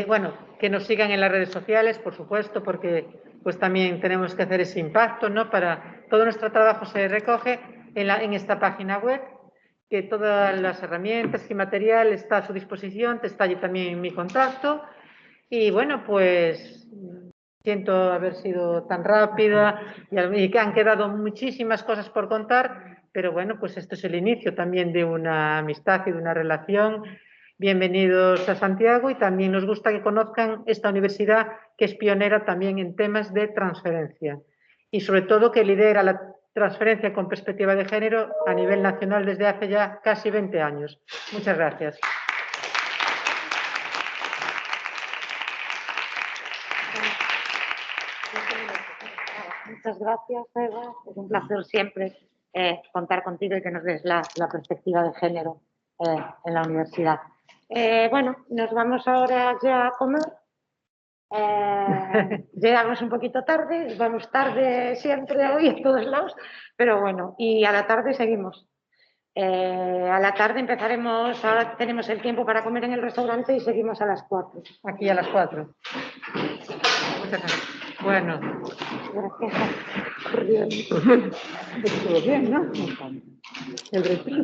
bueno, que nos sigan en las redes sociales, por supuesto, porque pues también tenemos que hacer ese impacto, ¿no? Para todo nuestro trabajo se recoge en esta página web, que todas las herramientas y material está a su disposición, está allí también mi contacto. Y bueno, pues siento haber sido tan rápida y que han quedado muchísimas cosas por contar, pero bueno, pues esto es el inicio también de una amistad y de una relación. Bienvenidos a Santiago, y también nos gusta que conozcan esta universidad, que es pionera también en temas de transferencia y sobre todo que lidera la transferencia con perspectiva de género a nivel nacional desde hace ya casi 20 años. Muchas gracias. Muchas gracias, Eva. Es un placer siempre contar contigo y que nos des la perspectiva de género en la universidad. Bueno, nos vamos ahora ya a comer. Llegamos un poquito tarde, vamos tarde siempre hoy en todos lados, pero bueno, y a la tarde seguimos. A la tarde empezaremos, ahora tenemos el tiempo para comer en el restaurante y seguimos a las 4. Aquí a las 4. Muchas gracias. Bueno. Gracias. Estuvo bien, ¿no? El retiro.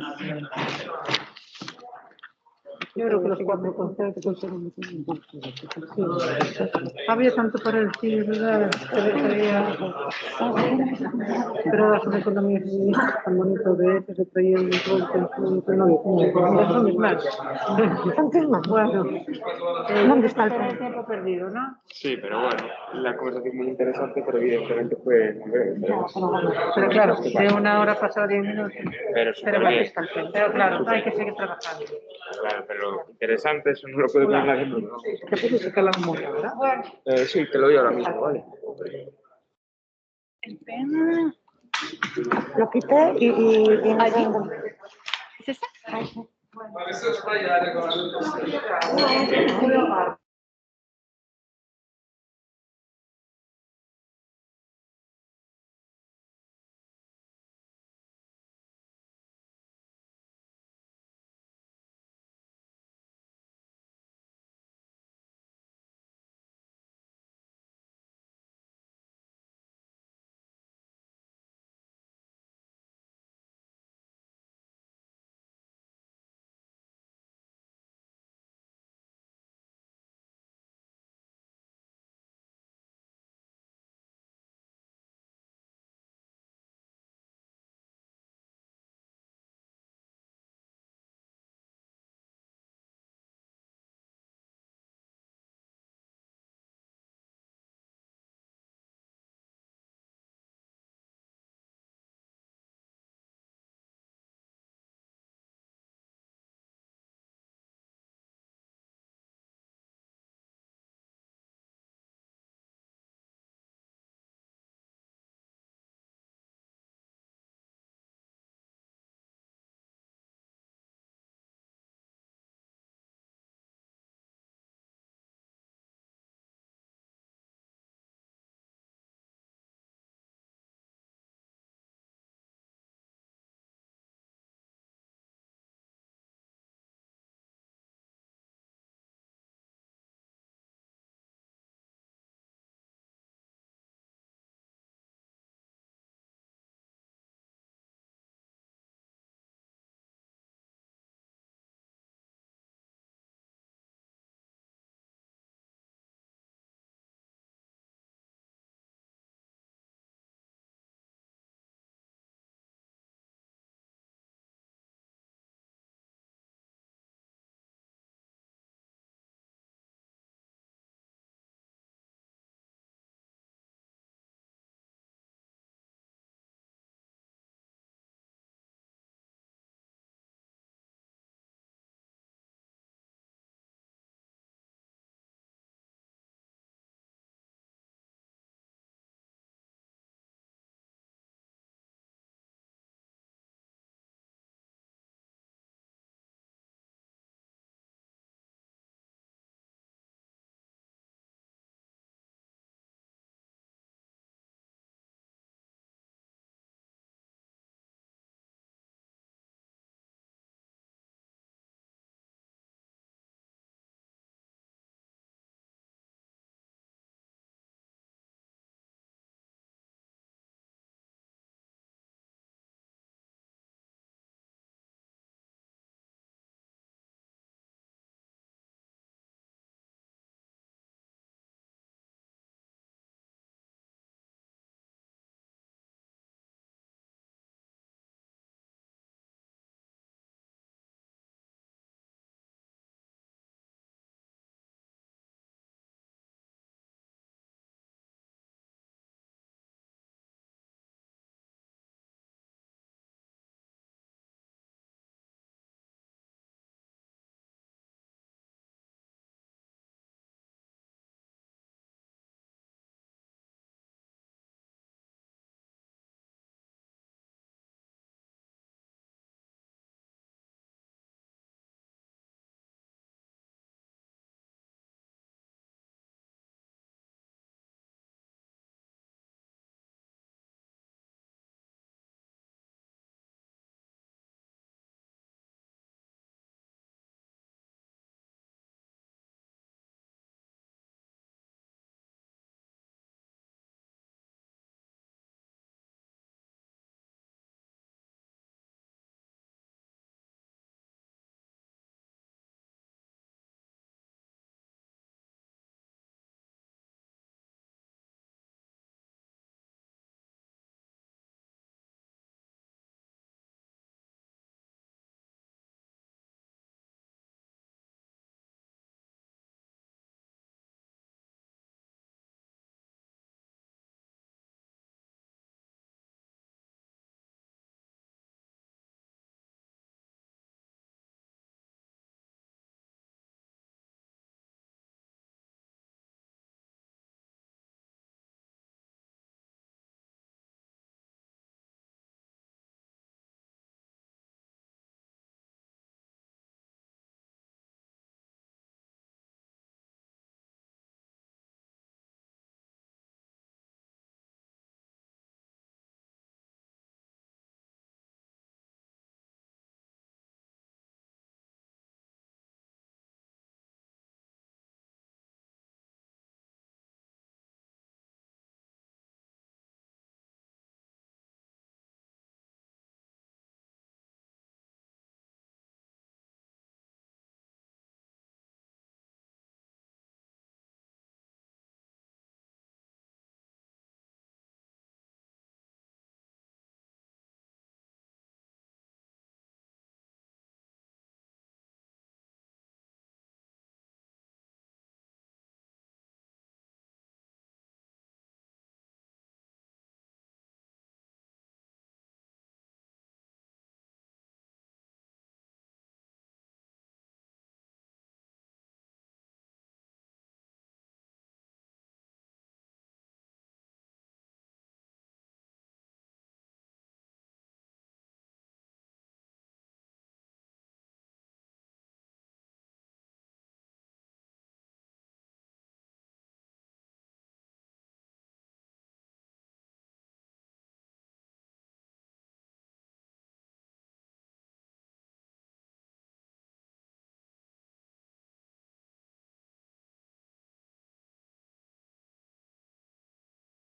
Yo creo que los 4 conceptos fueron había tanto para el sí, ¿verdad? Pero las una economía feminista tan bonito de eso, se traía un producto que no había como más. Bueno, ¿dónde está el tiempo perdido, no? Sí, pero bueno, la conversación muy interesante, pero evidentemente fue muy breve. Pero claro, de una hora pasó 10 minutos. Pero claro, hay que seguir trabajando. Claro, pero interesante, eso no lo puede poner nadie, ¿no? ¿Te puedo sacar la memoria, verdad? Bueno. Sí, te lo doy ahora mismo, ¿vale? Lo quité y no tengo. ¿Es esta? Bueno.